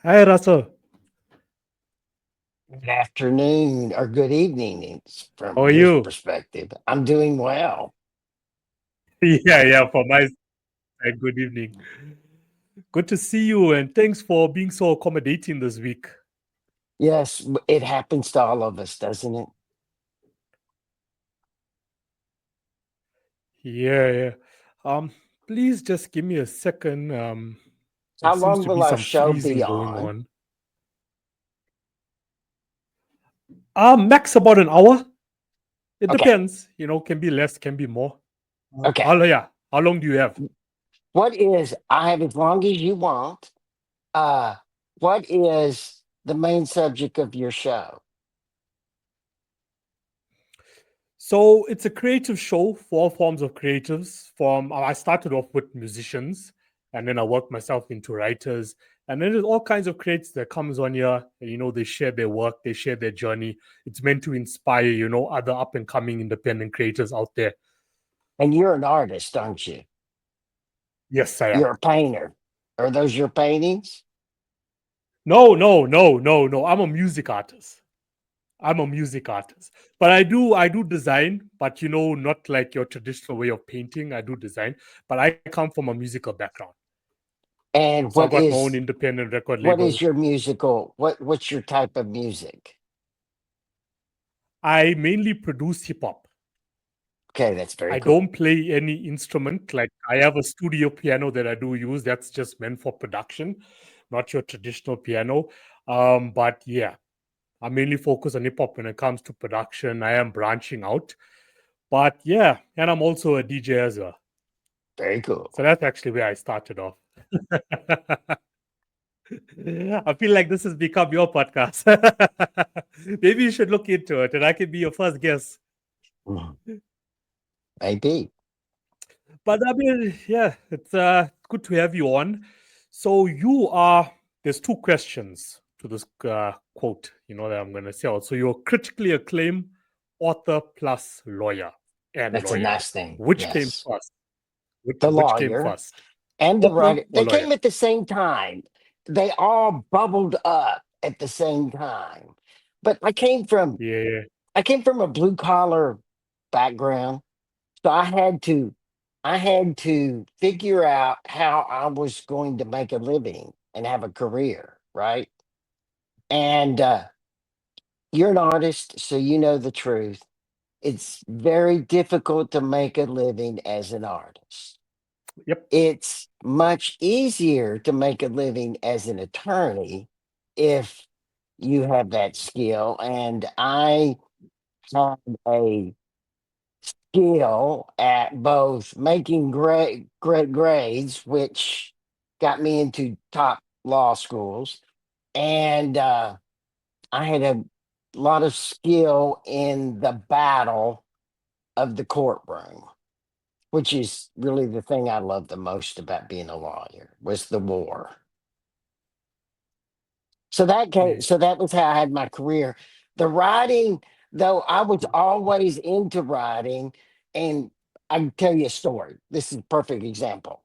Hi, Russell. Good afternoon or good evening How from are your you? perspective. I'm doing well. Yeah, for my side, good evening. Good to see you, and thanks for being so accommodating this week. Yes, it happens to all of us, doesn't it? Yeah, yeah. Um, Please just give me a second. There How seems long to will be our some show freezing be going on? on. Max about an hour. It Okay. depends. Can be less, can be more. Okay. Yeah. How long do you have? I have as long as you want. Uh, what is the main subject of your show? So it's a creative show for all forms of creatives. I started off with musicians, and then I worked myself into writers, and then there's all kinds of creatives that comes on here. And, they share their work, they share their journey. It's meant to inspire, other up and coming independent creators out there. And you're an artist, aren't you? Yes, I am. You're a painter. Are those your paintings? No, no, no, no, no. I'm a music artist. I'm a music artist, but I do design, but not like your traditional way of painting. I do design, but I come from a musical background. And So I've got my own independent record what label. is your musical? What's your type of music? I mainly produce hip hop. Okay, that's very I cool. don't play any instrument. Like I have a studio piano that I do use. That's just meant for production, not your traditional piano. But yeah, I mainly focus on hip hop when it comes to production. I am branching out. But yeah, and I'm also a DJ as well. Very cool. So that's actually where I started off. I feel like this has become your podcast. Maybe you should look into it and I can be your first guest. Mhm. Maybe. But I mean, yeah, it's good to have you on. So there's two questions to this quote, that I'm going to say out. So you're critically acclaimed author plus lawyer and That's a lawyer. nice thing. Which came Yes. first? The Which came lawyer first? and the Author writer, or they lawyer? came at the same time. They all bubbled up at the same time. But Yeah. I came from a blue collar background. So I had to figure out how I was going to make a living and have a career, right? And you're an artist, so you know the truth. It's very difficult to make a living as an artist. Yep. It's much easier to make a living as an attorney if you have that skill. And I had a skill at both making great grades, which got me into top law schools, and I had a lot of skill in the battle of the courtroom, which is really the thing I love the most about being a lawyer was the war. Yeah. So that was how I had my career. The writing, though, I was always into writing, and I can tell you a story. This is a perfect example.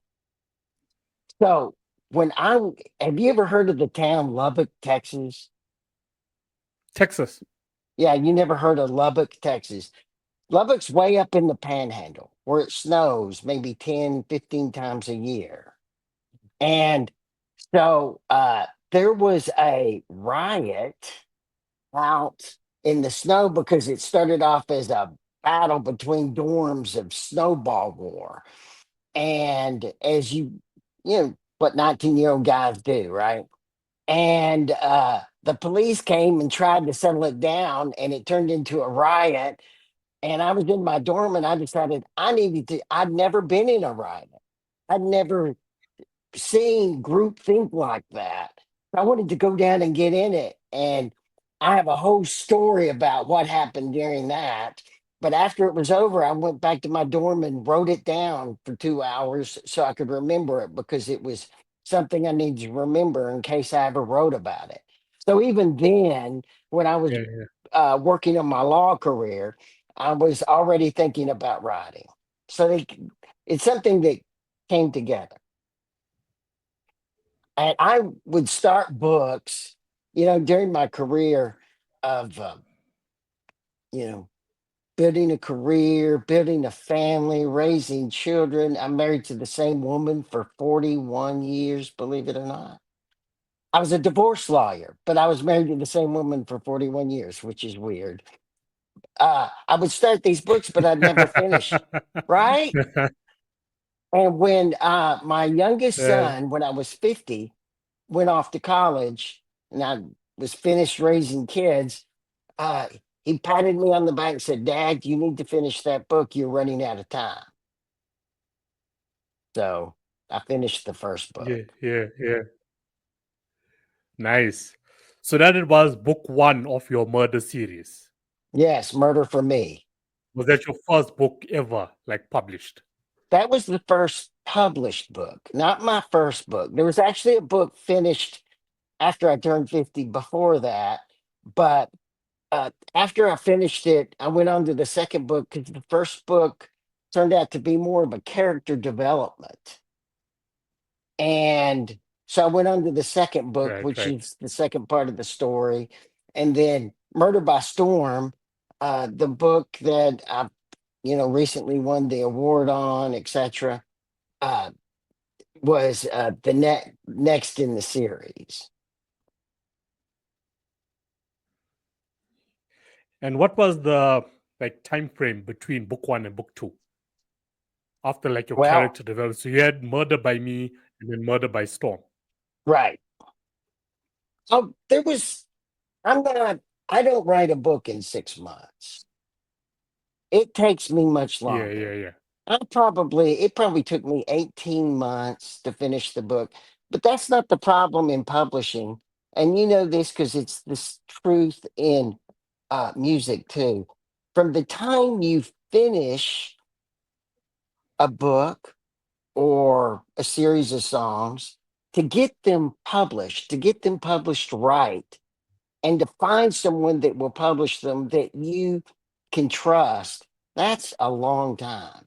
So when I have you ever heard of the town Lubbock, Texas? Texas. Yeah, you never heard of Lubbock, Texas. Lubbock's way up in the panhandle where it snows maybe 10, 15 times a year. And so there was a riot out in the snow because it started off as a battle between dorms of snowball war. And as what 19-year-old guys do, right? And the police came and tried to settle it down, and it turned into a riot. And I was in my dorm, and I decided I'd never been in a riot. I'd never seen group think like that. I wanted to go down and get in it. And I have a whole story about what happened during that. But after it was over, I went back to my dorm and wrote it down for 2 hours so I could remember it because it was something I needed to remember in case I ever wrote about it. So even then, when I was Yeah, yeah. working on my law career, I was already thinking about writing. So it's something that came together. And I would start books, during my career of, you know, building a career, building a family, raising children. I'm married to the same woman for 41 years, believe it or not. I was a divorce lawyer, but I was married to the same woman for 41 years, which is weird. I would start these books, but I'd never finish. Right. And when my youngest Yeah, son, when I was 50, went off to college and I was finished raising kids, uh, he patted me on the back and said, "Dad, you need to finish that book. You're running out of time." So I finished the first yeah, book. yeah, yeah. Nice. So that it was book one of your murder series. Yes, Murder for Me. Was that your first book ever, like published? That was the first published book, not my first book. There was actually a book finished after I turned 50 before that. But after I finished it, I went on to the second book because the first book turned out to be more of a character development. And so I went on to the second book, Right, which right. is the second part of the story. And then Murder by Storm, the book that I, recently won the award on, etc., uh, was the next in the series. And what was the like time frame between book one and book two? After like your Well, character development. So you had Murder by Me and then Murder by Storm. right. Oh, I'm not, I don't write a book in 6 months. It takes me much Yeah, yeah, longer. yeah. It probably took me 18 months to finish the book, but that's not the problem in publishing. And you know this because it's this truth in music too. From the time you finish a book or a series of songs, to get them published right, and to find someone that will publish them that you can trust, that's a long time.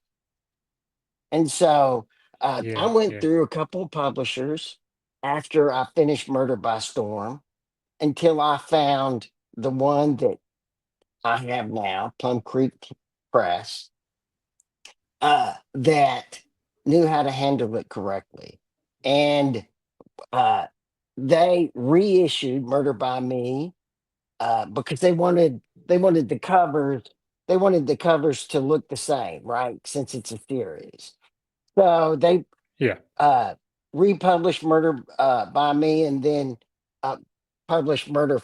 And so I Yeah, went yeah. through a couple of publishers after I finished Murder by Storm until I found the one that I have now, Plum Creek Press, that knew how to handle it correctly. And uh, they reissued Murder by Me because they wanted the covers to look the same, right? Since it's a series, so they Yeah. uh, republished Murder by Me, and then uh, published Murder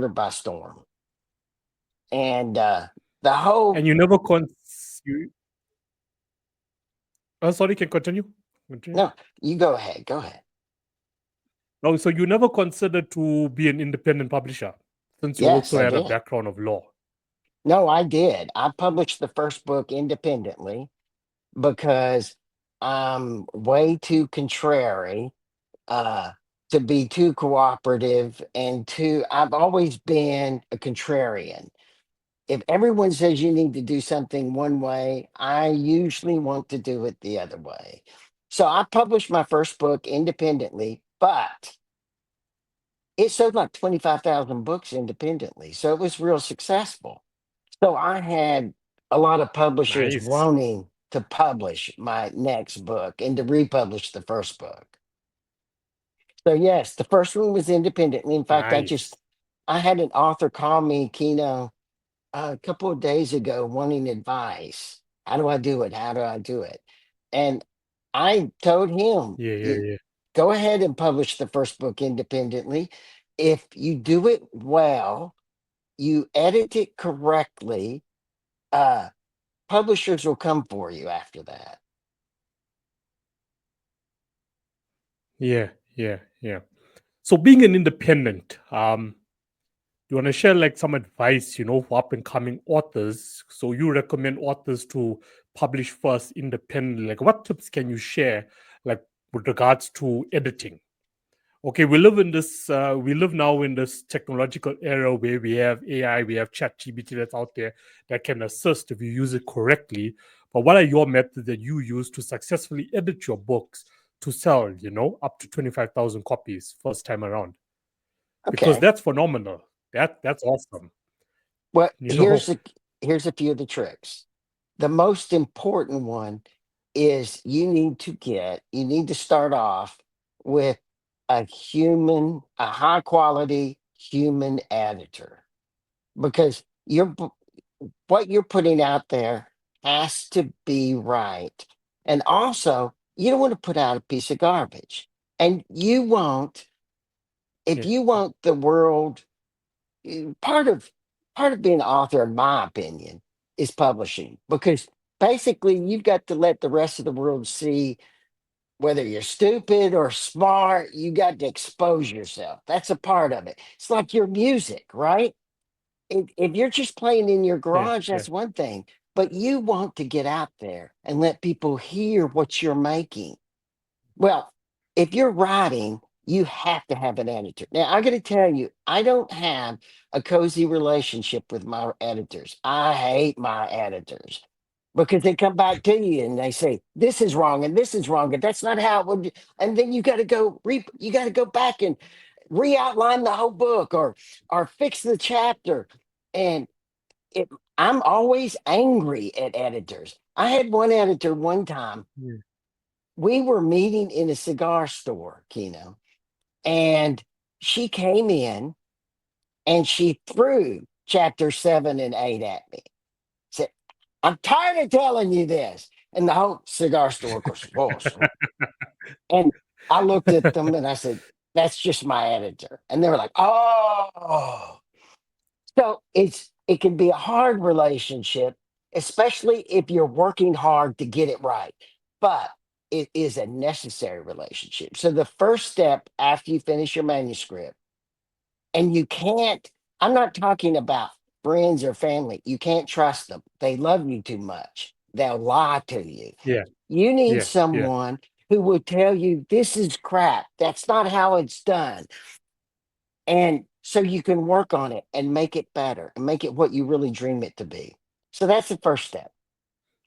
by Storm, and the whole And you never you, oh sorry, can continue. Continue. no, you go ahead, go ahead. Oh, so you never considered to be an independent publisher since you Yes, also I had a did. background of law. No, I did. I published the first book independently because I'm way too contrary uh, to be too cooperative and too. I've always been a contrarian. If everyone says you need to do something one way, I usually want to do it the other way. So I published my first book independently, but it sold like 25,000 books independently. So it was real successful. So I had a lot of publishers Nice. wanting to publish my next book and to republish the first book. So yes, the first one was independently. In fact, Nice. I had an author call me, Kino, a couple of days ago wanting advice. How do I do it? How do I do it? And I told him, Yeah, yeah, yeah. go ahead and publish the first book independently. If you do it well, you edit it correctly, uh, publishers will come for you after that. Yeah, yeah, yeah. So being an independent, you want to share like some advice, for up and coming authors. So you recommend authors to publish first independently. Like what tips can you share, like with regards to editing? Okay, we live now in this technological era where we have AI, we have ChatGPT that's out there that can assist if you use it correctly. But what are your methods that you use to successfully edit your books to sell, up to 25,000 copies first time around, because Okay. that's phenomenal. That's awesome. Well, You know, here's a few of the tricks. The most important one is you need to start off with a high quality human editor, because what you're putting out there has to be right. And also, you don't want to put out a piece of garbage. And you won't, if yeah, you want the world, part of being an author, in my opinion, is publishing, because basically you've got to let the rest of the world see whether you're stupid or smart. You got to expose yourself. That's a part of it. It's like your music, right? If you're just playing in your yeah, garage, yeah, that's one thing. But you want to get out there and let people hear what you're making. Well, if you're writing, you have to have an editor. Now, I got to tell you, I don't have a cozy relationship with my editors. I hate my editors because they come back to you and they say this is wrong and this is wrong and that's not how it would. And then you got to you got to go back and re-outline the whole book, or fix the chapter. And it, I'm always angry at editors. I had one editor one time. yeah, We were meeting in a cigar store, Kino, and she came in and she threw chapter 7 and 8 at me. Said, "I'm tired of telling you this." And the whole cigar store goes, "Whoa." And I looked at them and I said, "That's just my editor." And they were like, "Oh." So it can be a hard relationship, especially if you're working hard to get it right. But it is a necessary relationship. So the first step after you finish your manuscript, and you can't, I'm not talking about friends or family. You can't trust them. They love you too much. They'll lie to you. yeah, You need yeah, yeah, someone who will tell you this is crap. That's not how it's done. And so you can work on it and make it better and make it what you really dream it to be. So that's the first step.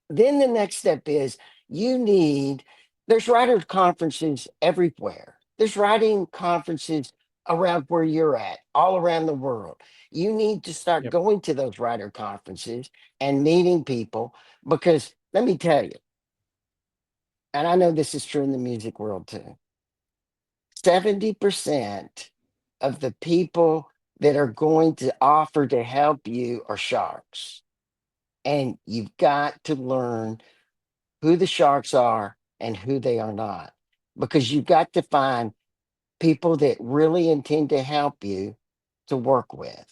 Then the next step is you need, there's writers conferences everywhere. There's writing conferences around where you're at, all around the world. You need to start yep, going to those writer conferences and meeting people, because let me tell you, and I know this is true in the music world too, 70% of the people that are going to offer to help you are sharks. And you've got to learn who the sharks are and who they are not, because you've got to find people that really intend to help you to work with.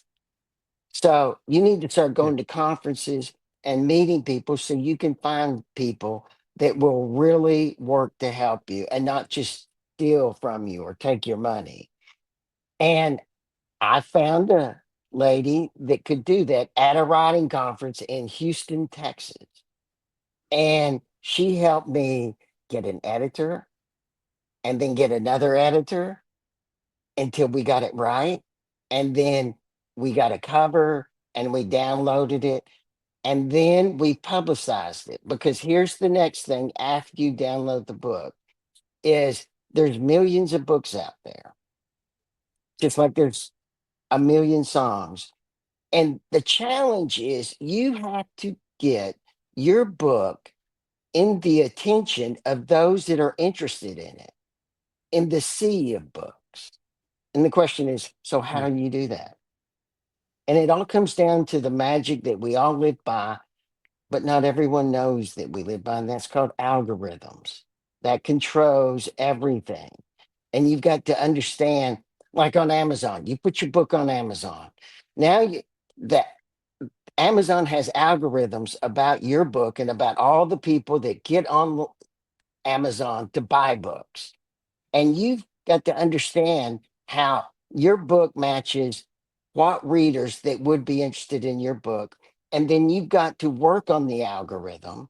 So you need to start yeah, going to conferences and meeting people so you can find people that will really work to help you and not just steal from you or take your money. And I found a lady that could do that at a writing conference in Houston, Texas. And she helped me get an editor and then get another editor until we got it right. And then we got a cover and we downloaded it. And then we publicized it, because here's the next thing after you download the book is there's millions of books out there, just like there's a million songs. And the challenge is you have to get your book in the attention of those that are interested in it, in the sea of books. And the question is, so yeah, how do you do that? And it all comes down to the magic that we all live by, but not everyone knows that we live by. And that's called algorithms that controls everything. And you've got to understand, like on Amazon, you put your book on Amazon. Now that Amazon has algorithms about your book and about all the people that get on Amazon to buy books. And you've got to understand how your book matches what readers that would be interested in your book. And then you've got to work on the algorithm.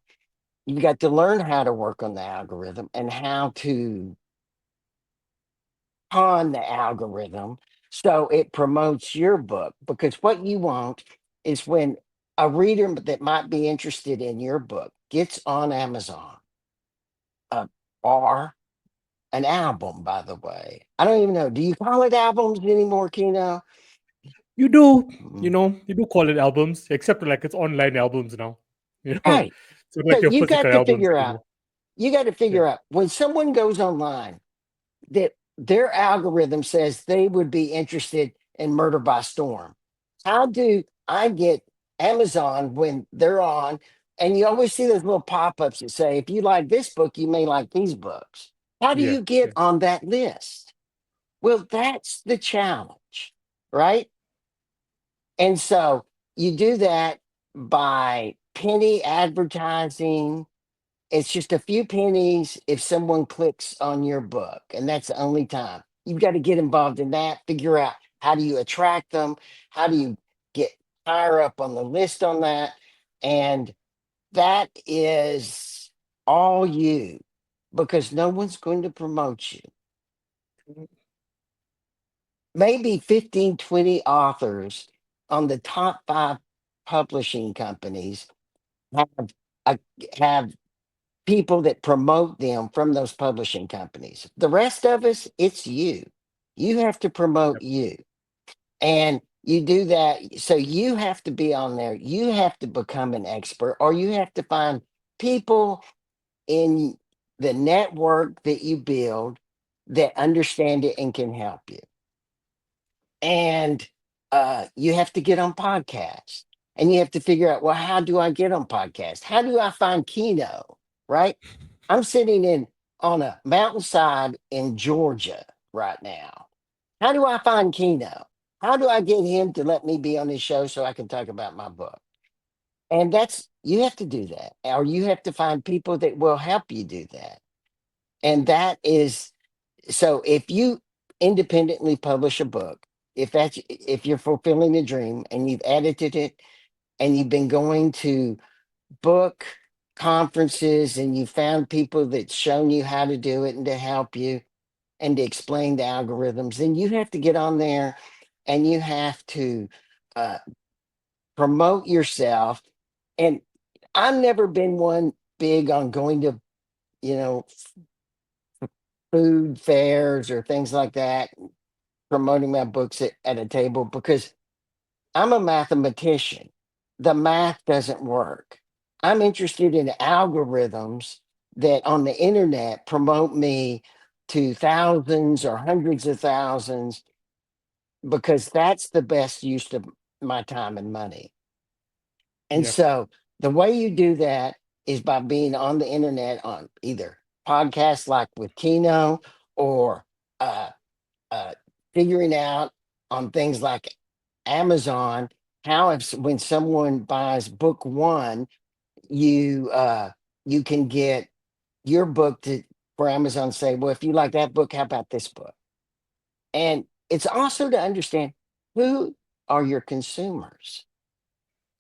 You've got to learn how to work on the algorithm and how to pawn the algorithm so it promotes your book. Because what you want is when a reader that might be interested in your book gets on Amazon, uh, or an album, by the way. I don't even know. Do you call it albums anymore, Kino? You do, Mm. you do call it albums, except like it's online albums now. You know, Right. so So like your physical albums anymore. you got to Yeah, figure out when someone goes online that their algorithm says they would be interested in Murder by Storm. How do I get Amazon when they're on? And you always see those little pop ups that say, if you like this book, you may like these books. How do yeah, you get yeah. on that list? Well, that's the challenge, right? And so you do that by penny advertising. It's just a few pennies if someone clicks on your book, and that's the only time. You've got to get involved in that, figure out how do you attract them, how do you get higher up on the list on that. And that is all you because no one's going to promote you. Maybe 15, 20 authors on the top five publishing companies have, uh, have people that promote them from those publishing companies. The rest of us, it's you. You have to promote Yep. you. And you do that. So you have to be on there. You have to become an expert, or you have to find people in the network that you build that understand it and can help you. And you have to get on podcasts and you have to figure out, well, how do I get on podcasts? How do I find Kino? Right? I'm sitting in on a mountainside in Georgia right now. How do I find Kino? How do I get him to let me be on his show so I can talk about my book? And that's you have to do that, or you have to find people that will help you do that. And that is so if you independently publish a book, if you're fulfilling a dream and you've edited it and you've been going to book conferences and you found people that's shown you how to do it and to help you and to explain the algorithms, then you have to get on there and you have to uh, promote yourself. And I've never been one big on going to, you know, food fairs or things like that, promoting my books at a table because I'm a mathematician. The math doesn't work. I'm interested in algorithms that on the internet promote me to thousands or hundreds of thousands because that's the best use of my time and money. And Yep. so the way you do that is by being on the internet on either podcasts like with Kino or uh, uh, figuring out on things like Amazon how if when someone buys book one, you can get your book to for Amazon say, well, if you like that book, how about this book? And it's also to understand who are your consumers.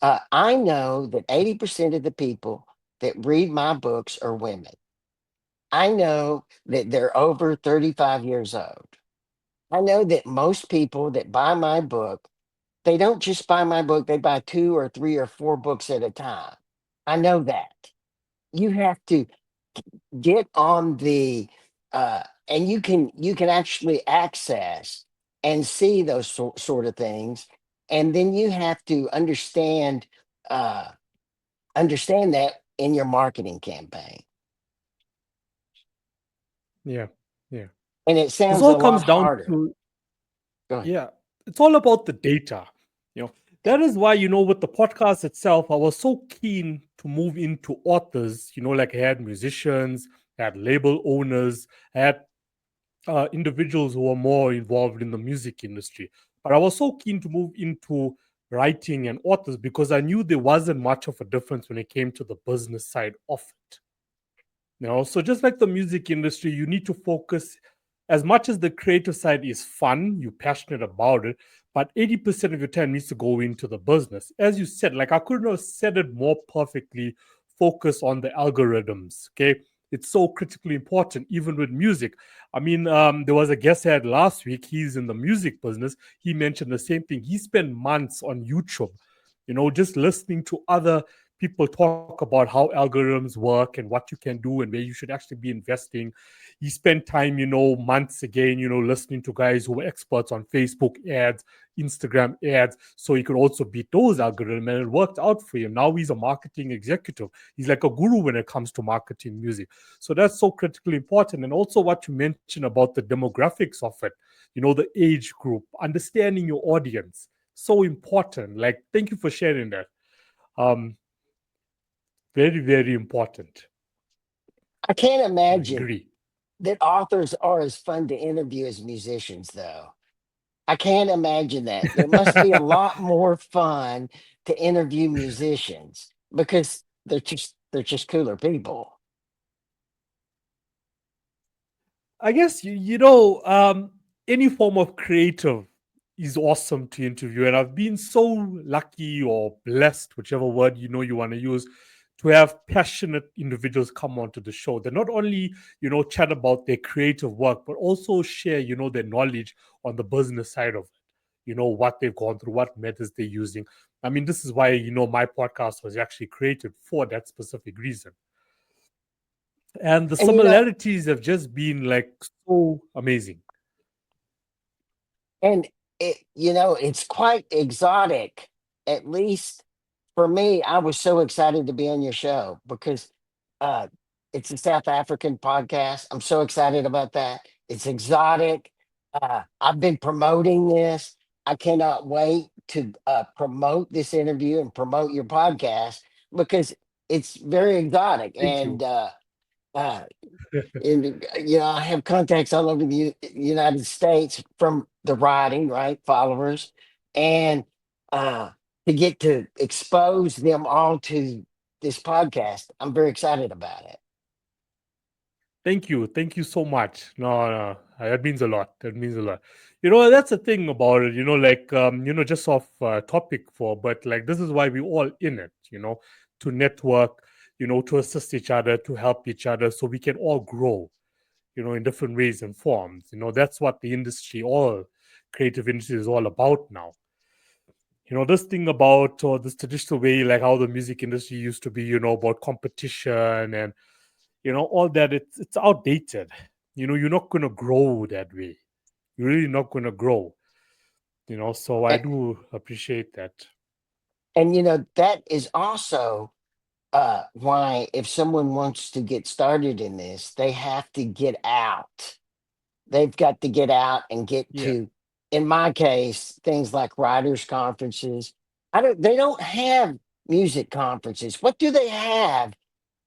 I know that 80% of the people that read my books are women. I know that they're over 35 years old. I know that most people that buy my book, they don't just buy my book, they buy two or three or four books at a time. I know that. You have to get on the and you can actually access and see those sort of things. And then you have to uh understand that in your marketing campaign. Yeah, yeah. And it This sounds all a lot comes down harder. to, Go ahead. yeah, it's all about the data. You know, that is why, with the podcast itself, I was so keen to move into authors. Like I had musicians, I had label owners, I had individuals who were more involved in the music industry. But I was so keen to move into writing and authors because I knew there wasn't much of a difference when it came to the business side of it. So just like the music industry, you need to focus as much as the creative side is fun, you're passionate about it, but 80% of your time needs to go into the business. As you said, like I couldn't have said it more perfectly, focus on the algorithms. Okay. It's so critically important, even with music. I mean, there was a guest I had last week. He's in the music business. He mentioned the same thing. He spent months on YouTube, just listening to other people talk about how algorithms work and what you can do and where you should actually be investing. He spent time, months again, listening to guys who were experts on Facebook ads, Instagram ads, so he could also beat those algorithms, and it worked out for him. Now he's a marketing executive. He's like a guru when it comes to marketing music. So that's so critically important. And also what you mentioned about the demographics of it, the age group, understanding your audience, so important. Like, thank you for sharing that. Um, Very, very important. I can't I imagine agree. that authors are as fun to interview as musicians, though. I can't imagine that. It must be a lot more fun to interview musicians because they're just cooler people. I guess any form of creative is awesome to interview, and I've been so lucky or blessed, whichever word you want to use, to have passionate individuals come onto the show. They not only chat about their creative work, but also share their knowledge on the business side of it. What they've gone through, what methods they're using. I mean, this is why my podcast was actually created for that specific reason. And the And you know, similarities have just been like so amazing. and it's quite exotic. At least for me, I was so excited to be on your show because uh, it's a South African podcast. I'm so excited about that. It's exotic. I've been promoting this. I cannot wait to promote this interview and promote your podcast because it's very exotic. Thank you. Uh, and I have contacts all over the United States from the writing, right, followers, and uh, to get to expose them all to this podcast, I'm very excited about it. Thank you. Thank you so much. No, no, that means a lot. That means a lot. That's the thing about it, like, just off topic but like, this is why we all in it, to network, to assist each other, to help each other so we can all grow, in different ways and forms. That's what the industry, all creative industry is all about now. This thing about, or this traditional way, like how the music industry used to be, about competition and all that, it's outdated. You're not going to grow that way. You're really not going to grow. So I And, do appreciate that. and that is also why if someone wants to get started in this, they have to get out. They've got to get out and get Yeah. to, in my case, things like writers conferences. They don't have music conferences. What do they have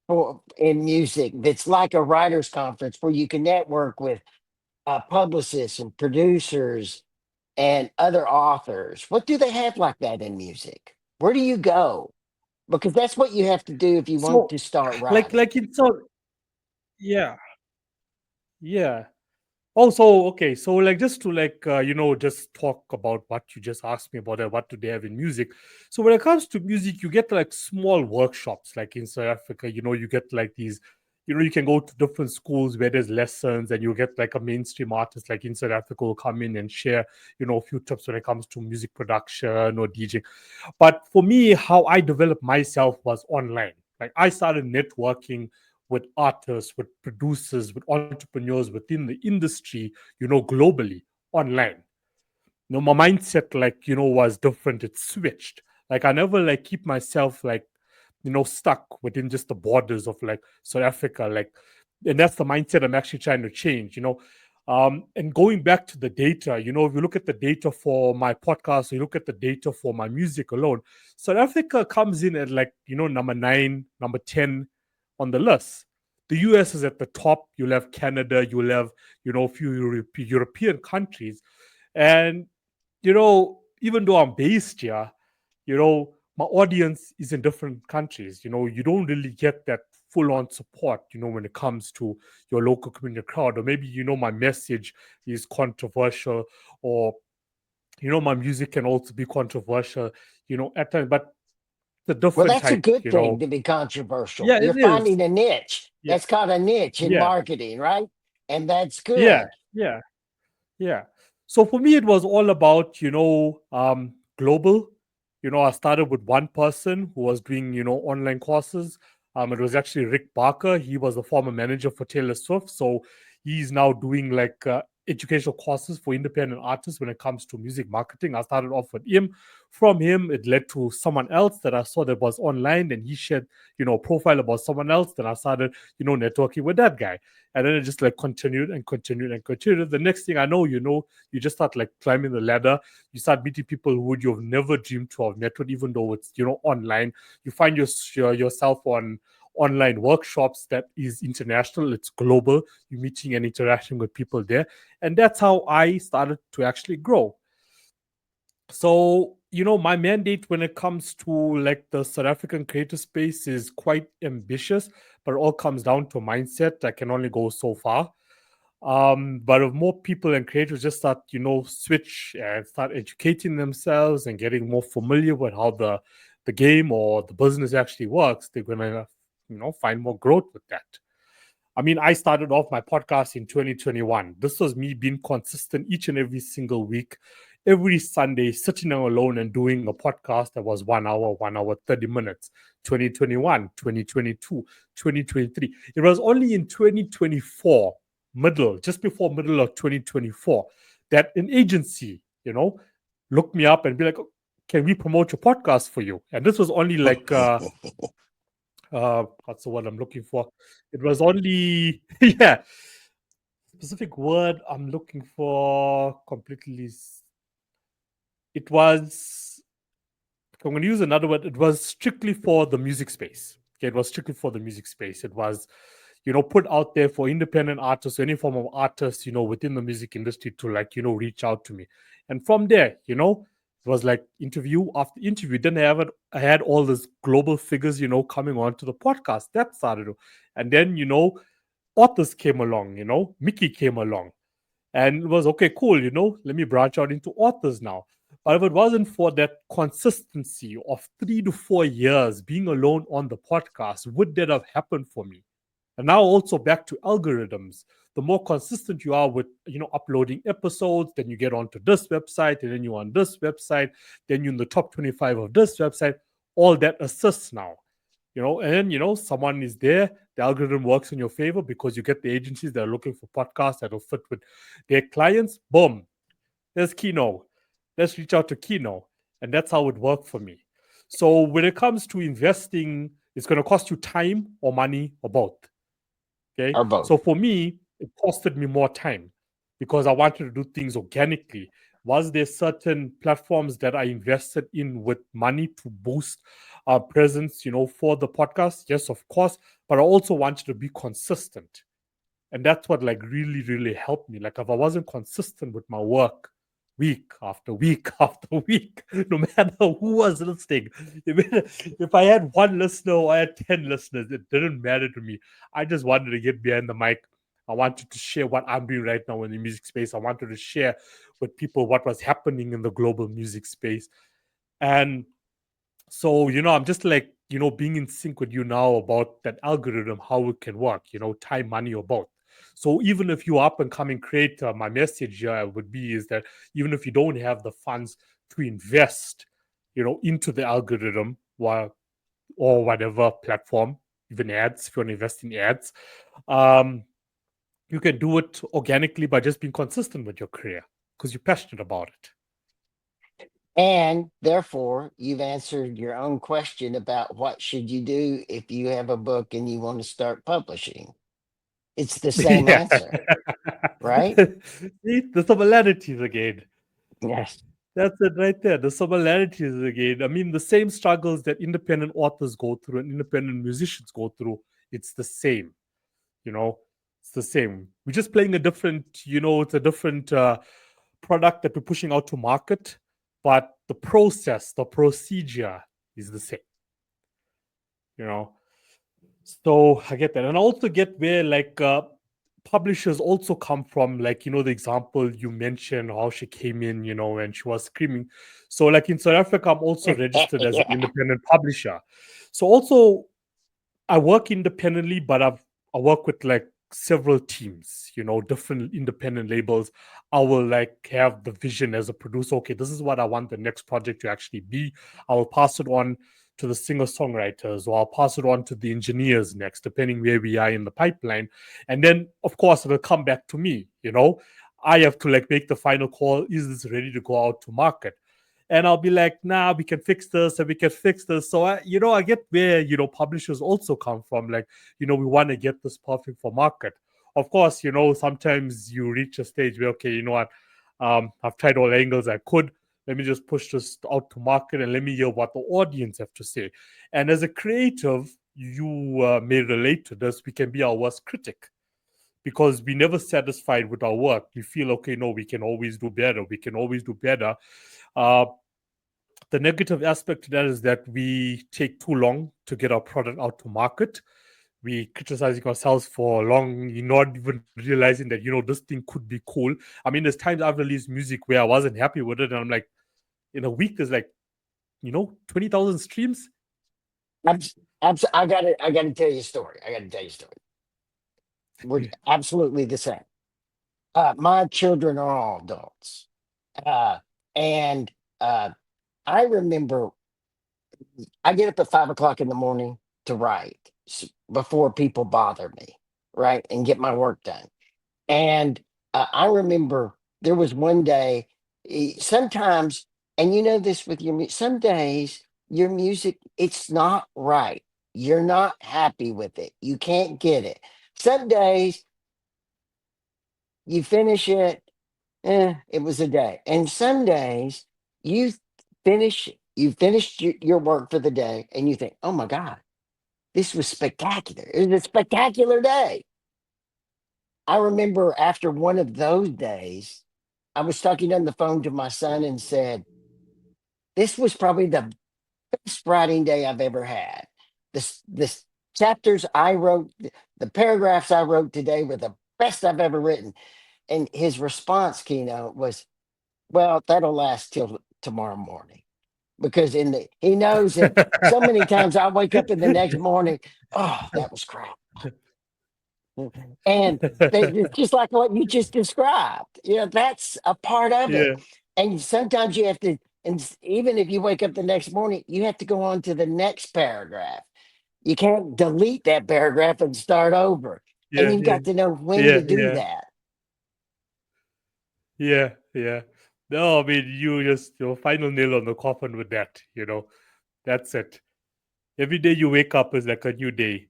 for in music that's like a writers conference where you can network with publicists and producers and other authors? What do they have like that in music? Where do you go? Because that's what you have to do if you want So to start like writing. like it's all, yeah, yeah. Also, okay, so like, just to like, just talk about what you just asked me about, what do they have in music. So when it comes to music, you get like small workshops, like in South Africa. You get like these, you can go to different schools where there's lessons, and you get like a mainstream artist like in South Africa will come in and share, a few tips when it comes to music production or DJ. But for me, how I developed myself was online. Like, I started networking with artists, with producers, with entrepreneurs within the industry, globally, online. My mindset, like, was different. It switched. Like, I never like keep myself like, stuck within just the borders of like South Africa. Like, and that's the mindset I'm actually trying to change. And going back to the data, if you look at the data for my podcast, you look at the data for my music alone, South Africa comes in at like, number 9, number 10 on the list. The US is at the top. You'll have Canada, you'll have, a few European countries. And, even though I'm based here, my audience is in different countries. You don't really get that full on support, when it comes to your local community crowd. Or maybe, my message is controversial, or, my music can also be controversial, at times, but the Well, different that's a type, good thing to be controversial. Yeah, You're it is. finding a niche. Yeah, That's called a niche in yeah, marketing, right? And that's yeah, good. yeah, yeah. So for me, it was all about, global. I started with one person who was doing, online courses. It was actually Rick Barker. He was the former manager for Taylor Swift. So he's now doing like educational courses for independent artists when it comes to music marketing. I started off with him. From him, it led to someone else that I saw that was online, and he shared, a profile about someone else. Then I started, networking with that guy. And then it just like continued and continued and continued. The next thing I know, you just start like climbing the ladder. You start meeting people who you've never dreamed to have met with, even though it's, online. You find yourself on online workshops that is international, it's global. You're meeting and interacting with people there. And that's how I started to actually grow. So, my mandate when it comes to like the South African creator space is quite ambitious, but it all comes down to mindset. I can only go so far. But if more people and creators just start, switch and start educating themselves and getting more familiar with how the game or the business actually works, they're gonna, find more growth with that. I mean, I started off my podcast in 2021. This was me being consistent each and every single week, every Sunday, sitting down alone and doing a podcast that was 1 hour, 30 minutes. 2021, 2022, 2023. It was only in 2024, just before middle of 2024, that an agency, looked me up and be like, "Oh, can we promote your podcast for you?" And this was only like what's the word I'm looking for? It was only yeah, specific word I'm looking for completely. It was, I'm going to use another word. It was strictly for the music space. Okay, it was strictly for the music space. It was, put out there for independent artists, any form of artists, within the music industry to like, reach out to me. And from there, it was like interview after interview. Then I had all these global figures, coming onto the podcast. That started. And then, authors came along, Mickey came along. And it was okay, cool, let me branch out into authors now. But if it wasn't for that consistency of 3 to 4 years being alone on the podcast, would that have happened for me? And now also back to algorithms. The more consistent you are with, uploading episodes, then you get onto this website, and then you're on this website, then you're in the top 25 of this website. All that assists now. And then, someone is there, the algorithm works in your favor because you get the agencies that are looking for podcasts that will fit with their clients. Boom, there's Kino. Let's reach out to Kino. And that's how it worked for me. So when it comes to investing, it's going to cost you time or money or both. Okay. Or both. So for me, it costed me more time because I wanted to do things organically. Was there certain platforms that I invested in with money to boost our presence, for the podcast? Yes, of course. But I also wanted to be consistent. And that's what like really, really helped me. Like if I wasn't consistent with my work week after week after week, no matter who was listening, if I had one listener or I had 10 listeners, it didn't matter to me. I just wanted to get behind the mic. I wanted to share what I'm doing right now in the music space. I wanted to share with people what was happening in the global music space. And so, I'm just like, being in sync with you now about that algorithm, how it can work, time, money, or both. So even if you're up and coming creator, my message here would be is that even if you don't have the funds to invest, into the algorithm or whatever platform, even ads, if you want to invest in ads, um, you can do it organically by just being consistent with your career because you're passionate about it. And therefore, you've answered your own question about what should you do if you have a book and you want to start publishing. It's the same Yeah. answer, right? See, the similarities again. Yes. That's it right there. The similarities again. I mean, the same struggles that independent authors go through and independent musicians go through, it's the same. You know, it's the same. We're just playing a different, it's a different product that we're pushing out to market, but the process, the procedure is the same. You know, so I get that. And I also get where like publishers also come from, like, the example you mentioned, how she came in, and she was screaming. So like in South Africa, I'm also registered as an Yeah. independent publisher. So also I work independently, but I work with like several teams, different independent labels. I will like have the vision as a producer. Okay, this is what I want the next project to actually be. I will pass it on to the singer songwriters, or I'll pass it on to the engineers next, depending where we are in the pipeline. And then, of course, it'll come back to me. I have to like make the final call. Is this ready to go out to market? And I'll be like, nah, we can fix this and we can fix this. So I get where publishers also come from. Like, we want to get this perfect for market. Of course, sometimes you reach a stage where, okay, you know what, I've tried all angles I could. Let me just push this out to market and let me hear what the audience have to say. And as a creative, you may relate to this. We can be our worst critic because we never satisfied with our work. We feel, okay, no, we can always do better. We can always do better. Uh, the negative aspect to that is that we take too long to get our product out to market. We criticizing ourselves for long, not even realizing that this thing could be cool. I mean, there's times I've released music where I wasn't happy with it, and I'm like, in a week there's like 20,000 streams. I gotta tell you a story. I gotta tell you a story. We're absolutely the same. My children are all adults. Uh, and I remember I get up at 5 o'clock in the morning to write before people bother me, right? And get my work done. And I remember there was one day, sometimes, and you know this with your some days, your music, it's not right. You're not happy with it. You can't get it. Some days you finish it, it was a day. And some days you you finished your work for the day and you think, oh my God, this was spectacular. It was a spectacular day. I remember after one of those days, I was talking on the phone to my son and said, this was probably the best writing day I've ever had. This chapters I wrote, the paragraphs I wrote today were the best I've ever written. And his response, Keno, was, well, that'll last till tomorrow morning. Because he knows that so many times I wake up in the next morning, oh, that was crap. And it's just like what you just described. That's a part of it. Yeah, And sometimes you have to, and even if you wake up the next morning, you have to go on to the next paragraph. You can't delete that paragraph and start over. And yeah, you've yeah, got to know when yeah, to do yeah, that. yeah, yeah. No, I mean, you just your final nail on the coffin with that. That's it. Every day you wake up is like a new day.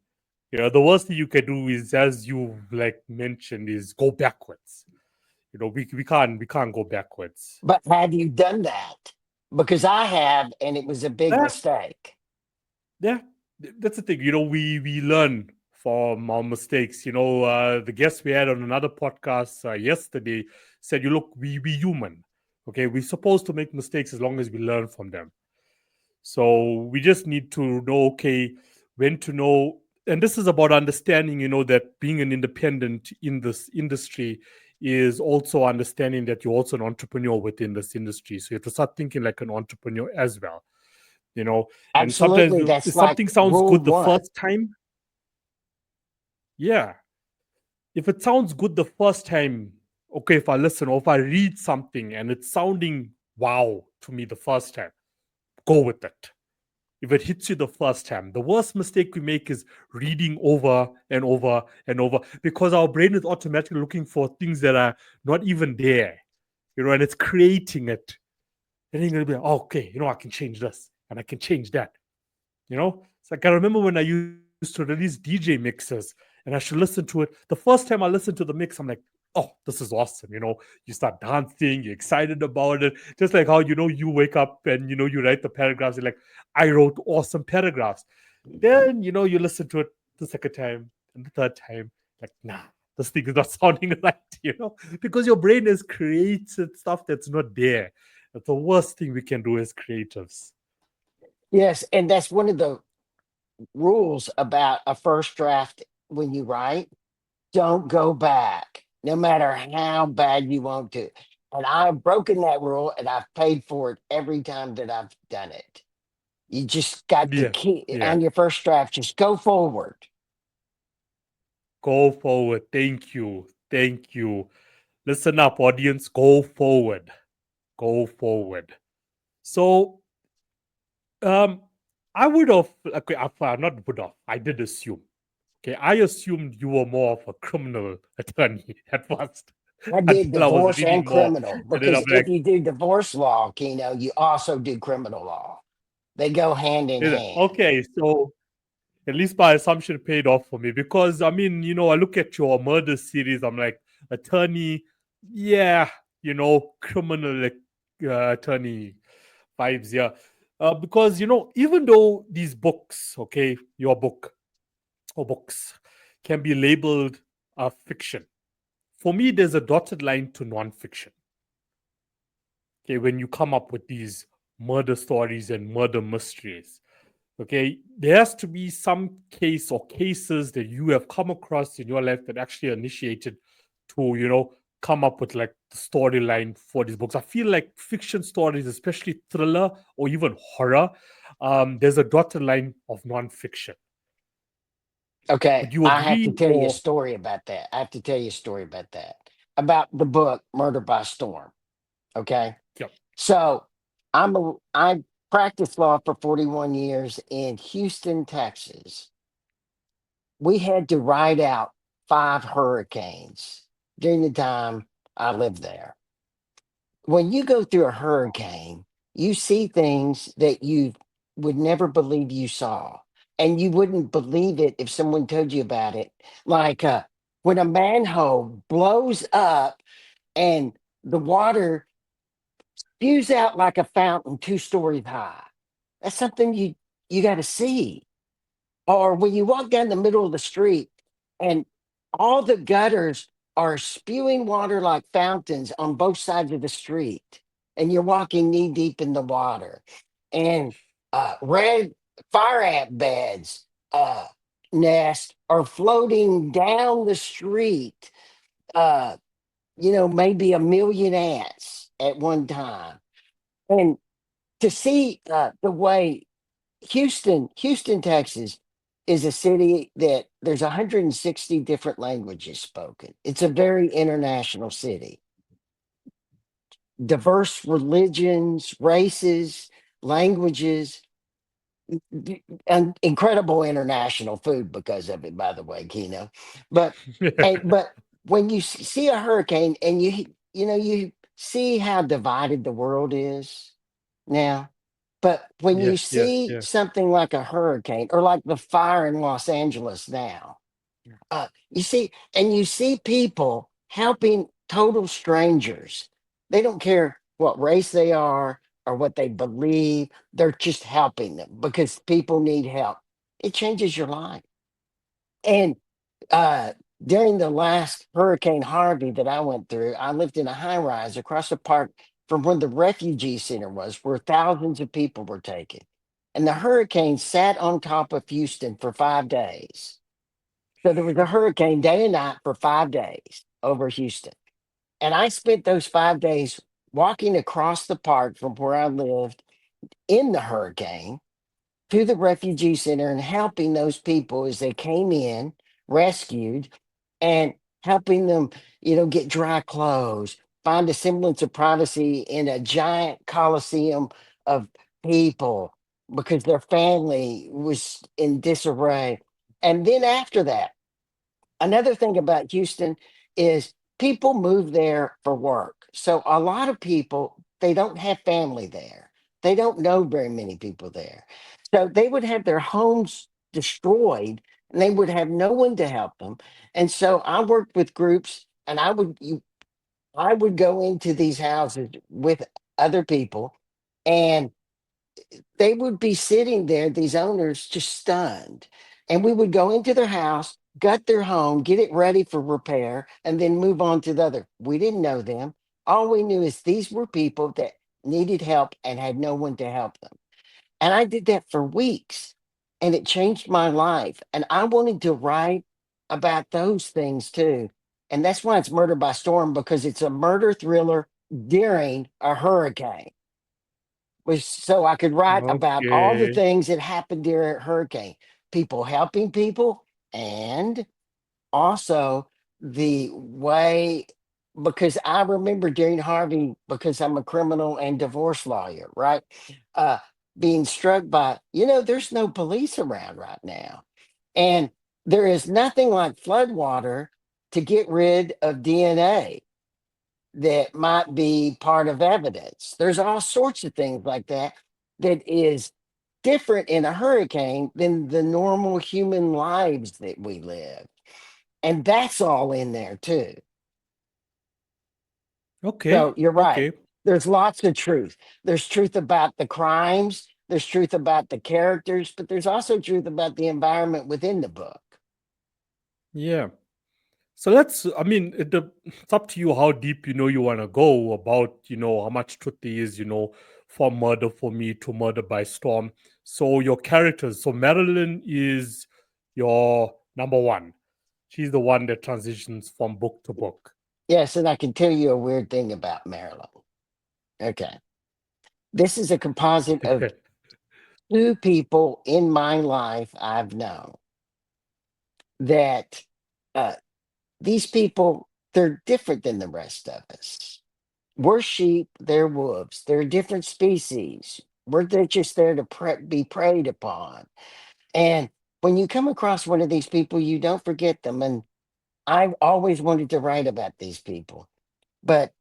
The worst thing you can do is, as you like mentioned, is go backwards. We can't go backwards. But have you done that? Because I have, and it was a big Yeah, mistake. yeah. That's the thing. We learn from our mistakes. The guest we had on another podcast yesterday said, "You look, we human. Okay, we're supposed to make mistakes as long as we learn from them. So we just need to know, okay, when to know." And this is about understanding, that being an independent in this industry is also understanding that you're also an entrepreneur within this industry. So you have to start thinking like an entrepreneur as well. And sometimes Absolutely. if That's something like sounds rule good the one. first time, yeah. If it sounds good the first time, okay, if I listen or if I read something and it's sounding wow to me the first time, go with it. If it hits you the first time. The worst mistake we make is reading over and over and over because our brain is automatically looking for things that are not even there, and it's creating it. And then you're gonna be like, oh, okay, I can change this and I can change that. It's like I remember when I used to release DJ mixes and I should listen to it. The first time I listened to the mix, I'm like, oh, this is awesome. You start dancing, you're excited about it. Just like how, you wake up and, you write the paragraphs. You're like, I wrote awesome paragraphs. Then, you listen to it the second time and the third time. Like, nah, this thing is not sounding right, because your brain has created stuff that's not there. That's the worst thing we can do as creatives. Yes. And that's one of the rules about a first draft when you write. Don't go back, no matter how bad you want to. And I've broken that rule and I've paid for it every time that I've done it. You just got to Yeah, keep yeah. on your first draft, just go forward. Go forward. Thank you. Thank you. Listen up, audience. Go forward. Go forward. So, um, I would have, okay, not would have, I did assume. Okay, I assumed you were more of a criminal attorney at first I did until I was divorce reading and more. criminal And then I'm because if like, you do divorce law, Keno, you also do criminal law. They go hand in hand. okay, so at least my assumption paid off for me because I mean, I look at your murder series, I'm like, attorney, yeah, criminal attorney vibes, yeah. Because even though these books, okay, your book or books can be labeled fiction, for me, there's a dotted line to nonfiction. Okay, when you come up with these murder stories and murder mysteries, okay, there has to be some case or cases that you have come across in your life that actually initiated to come up with like the storyline for these books. I feel like fiction stories, especially thriller or even horror, there's a dotted line of non-fiction. Okay, Would you I have to agree tell you a or story about that. I have to tell you a story about that. About the book Murder by Storm. Okay. yeah. So I practiced law for 41 years in Houston, Texas. We had to ride out 5 hurricanes during the time I lived there. When you go through a hurricane, you see things that you would never believe you saw. And you wouldn't believe it if someone told you about it. Like when a manhole blows up and the water spews out like a fountain 2 stories high. That's something you got to see. Or when you walk down the middle of the street and all the gutters are spewing water like fountains on both sides of the street, and you're walking knee deep in the water, and red fire ant beds uh, nest are floating down the street. Uh, maybe a million ants at one time, and to see the way Houston, Texas is a city that there's 160 different languages spoken. It's a very international city. Diverse religions, races, languages, and incredible international food because of it, by the way, Kino. But but when you see a hurricane and you see how divided the world is now. But when you Yes, yes, see yes. something like a hurricane or like the fire in Los Angeles now, you see people helping total strangers. They don't care what race they are or what they believe. They're just helping them because people need help. It changes your life. And uh, during the last Hurricane Harvey that I went through, I lived in a high rise across the park from where the refugee center was, where thousands of people were taken. And the hurricane sat on top of Houston for 5 days. So there was a hurricane day and night for 5 days over Houston. And I spent those 5 days walking across the park from where I lived in the hurricane to the refugee center and helping those people as they came in, rescued, and helping them, get dry clothes, find a semblance of privacy in a giant coliseum of people because their family was in disarray. And then after that, another thing about Houston is people move there for work. So a lot of people, they don't have family there. They don't know very many people there. So they would have their homes destroyed and they would have no one to help them. And so I worked with groups and I would go into these houses with other people and they would be sitting there, these owners, just stunned. And we would go into their house, gut their home, get it ready for repair, and then move on to the other. We didn't know them. All we knew is these were people that needed help and had no one to help them. And I did that for weeks, and it changed my life. And I wanted to write about those things too. And that's why it's Murder by Storm, because it's a murder thriller during a hurricane was so I could write about all the Okay. things that happened during a hurricane, people helping people, and also the way, because I remember during Harvey, because I'm a criminal and divorce lawyer, right? Uh, Being struck by, there's no police around right now. And there is nothing like floodwater to get rid of DNA that might be part of evidence. There's all sorts of things like that that is different in a hurricane than the normal human lives that we live. And that's all in there too. So Okay. you're right. Okay. There's lots of truth. There's truth about the crimes, there's truth about the characters, but there's also truth about the environment within the book. Yeah. So I mean, it's up to you how deep you want to go about how much truth there is from Murder for Me to Murder by Storm. So your characters. So Marilyn is your number one. She's the one that transitions from book to book. Yes, and I can tell you a weird thing about Maryland. Okay. This is a composite of two people in my life I've known that uh, these people, they're different than the rest of us. We're sheep, they're wolves. They're different species. They're just there to be preyed upon. And when you come across one of these people, you don't forget them. And I've always wanted to write about these people. But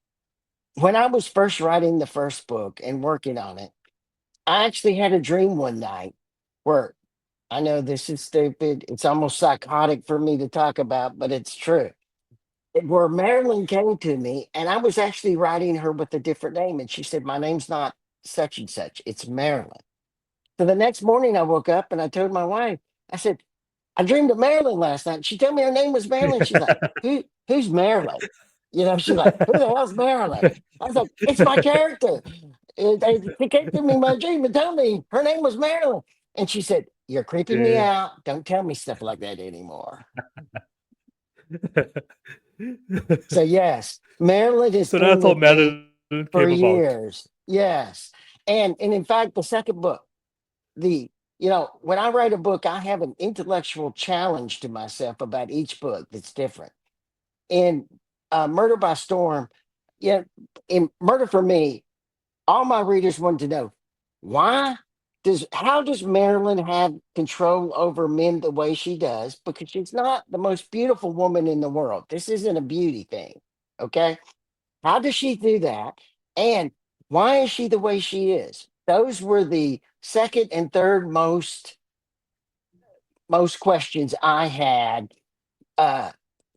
when I was first writing the first book and working on it, I actually had a dream one night where, I know this is stupid. It's almost psychotic for me to talk about, but it's true. Where Marilyn came to me, and I was actually writing her with a different name. And she said, "My name's not such and such, it's Marilyn." So the next morning, I woke up and I told my wife, I said, "I dreamed of Marilyn last night." She told me her name was Marilyn. She's like, who's Marilyn? She's like, "Who the hell's Marilyn?" I was like, "It's my character." They came to me in my dream and told me her name was Marilyn. And she said, "You're creeping me Yeah. out. Don't tell me stuff like that anymore." So, yes, Marilyn has So been that's how with me Marilyn came for about. years. Yes. And in fact, the second book, when I write a book, I have an intellectual challenge to myself about each book that's different. In Murder by Storm, yeah, in Murder for Me, all my readers wanted to know, why how does Marilyn have control over men the way she does? Because she's not the most beautiful woman in the world. This isn't a beauty thing. Okay. How does she do that? And why is she the way she is? Those were the second and third most questions I had, uh,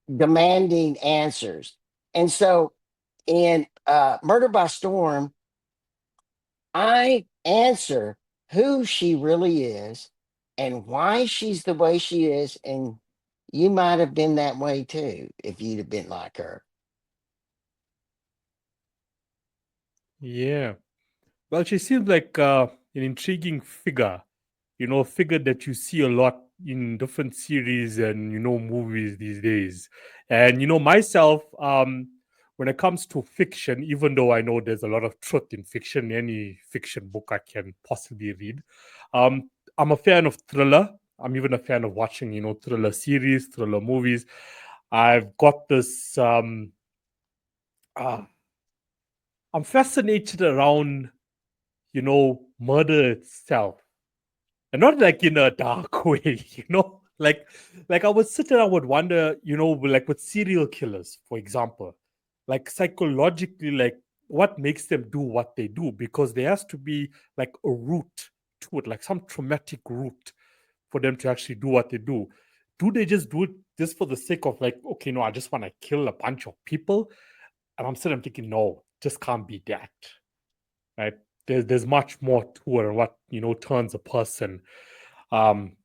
demanding answers. And so in Murder by Storm, I answer who she really is and why she's the way she is. And you might have been that way too if you'd have been like her. Yeah. Well, she seems like an intriguing figure. A figure that you see a lot in different series and movies these days. And myself, when it comes to fiction, even though I know there's a lot of truth in fiction, any fiction book I can possibly read, I'm a fan of thriller. I'm even a fan of watching thriller series, thriller movies. I've got this. Uh, I'm fascinated around murder itself, and not like in a dark way, like I would sit and I would wonder, like with serial killers, for example, like psychologically, like what makes them do what they do, because there has to be like a root to it, like some traumatic root for them to actually do what they do. Do they just do it just for the sake of like, okay, no, I just want to kill a bunch of people? And I'm sitting thinking, no, just can't be that, right? There's much more to it, and what turns a person um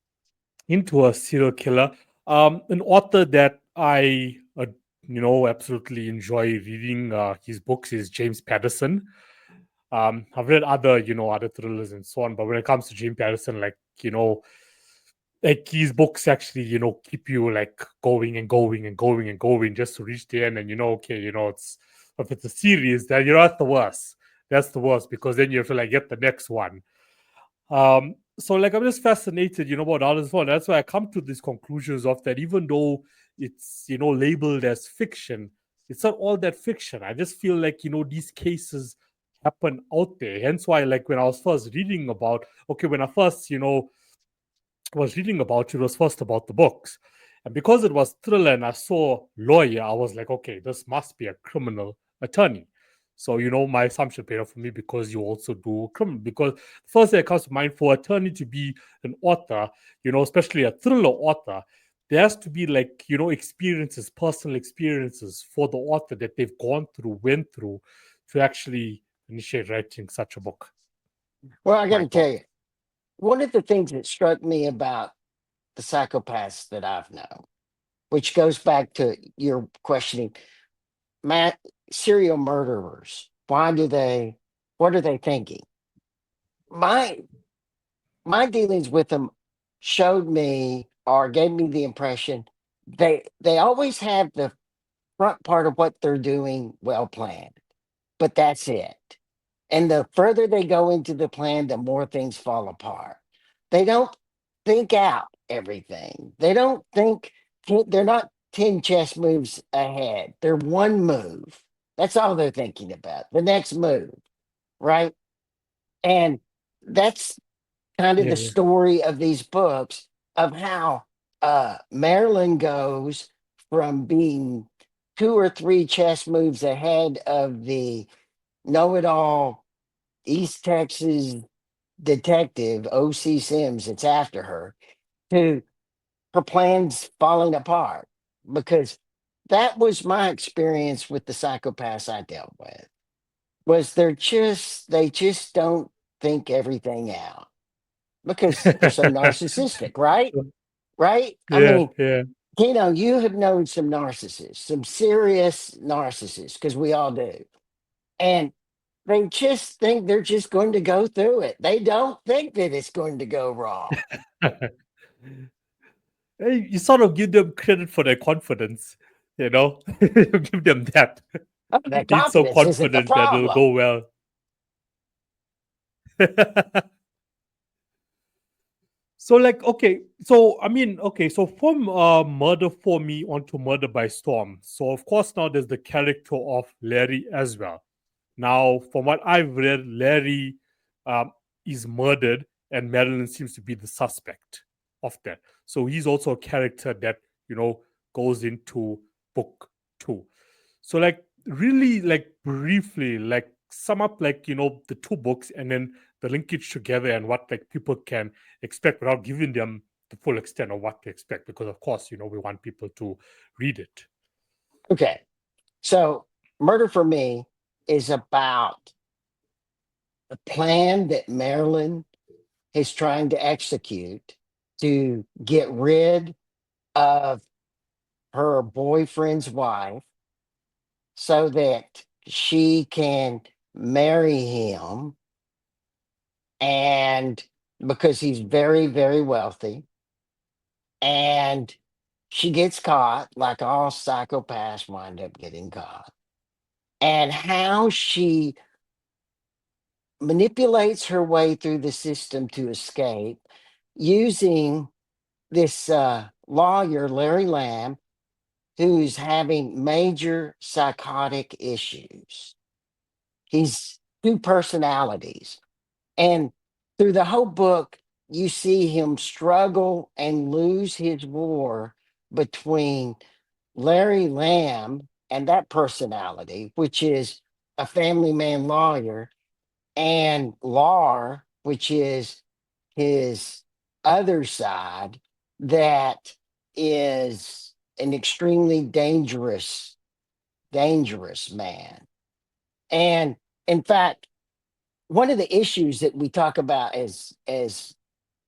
into a serial killer. An author that I absolutely enjoy reading his books is James Patterson. I've read other thrillers and so on, but when it comes to James Patterson, like his books actually keep you like going and going and going and going just to reach the end. And okay, it's, if it's a series, then that's the worst. That's the worst, because then you have to like get the next one. So like I'm just fascinated about all this one. That's why I come to these conclusions of that, even though it's labeled as fiction. It's not all that fiction. I just feel like these cases happen out there. Hence why, like, when I was first reading about, okay, when I first was reading about it, was first about the books. And because it was thriller and I saw lawyer, I was like, okay, this must be a criminal attorney. So, my assumption paid off for me because you also do criminal. Because first thing that comes to mind for attorney to be an author, especially a thriller author, there has to be like, experiences, personal experiences for the author that they've gone through, went through to actually initiate writing such a book. Well, I got My to tell thought. you, one of the things that struck me about the psychopaths that I've known, which goes back to your questioning, Matt, serial murderers, what are they thinking? My my dealings with them showed me or gave me the impression they always have the front part of what they're doing well planned, but that's it. And the further they go into the plan, the more things fall apart. They don't think out everything. They don't think, they're not 10 chess moves ahead. They're one move. That's all they're thinking about. The next move, right? And that's kind of Yeah, the yeah. story of these books of how Maryland goes from being two or three chess moves ahead of the know it all East Texas detective, O.C. Sims, that's after her, to her plans falling apart. Because that was my experience with the psychopaths I dealt with. Was they just don't think everything out because they're so narcissistic, right? Right? I Yeah, mean, yeah. you have known some narcissists, some serious narcissists, because we all do. And they just think they're just going to go through it. They don't think that it's going to go wrong. Hey, you sort of give them credit for their confidence, you give them that. Oh, their Being so confidence isn't the confident that it'll problem. go well. So, like, okay, so I mean, okay, so from Murder for Me onto Murder by Storm. So of course now there's the character of Larry as well. Now, from what I've read, Larry um, is murdered, and Marilyn seems to be the suspect of that. So he's also a character that goes into book two. So, like, really, like, briefly, like, sum up, like, the two books, and then the linkage together, and what, like, people can expect without giving them the full extent of what they expect, because of course we want people to read it. Okay. So, Murder for Me is about the plan that Marilyn is trying to execute to get rid of her boyfriend's wife so that she can marry him, and because he's very, very wealthy. And she gets caught, like all psychopaths wind up getting caught. And how she manipulates her way through the system to escape using this lawyer, Larry Lamb, who's having major psychotic issues. He's two personalities. And through the whole book, you see him struggle and lose his war between Larry Lamb and that personality, which is a family man lawyer, and Lar, which is his other side, that is an extremely dangerous man. And in fact, one of the issues that we talk about as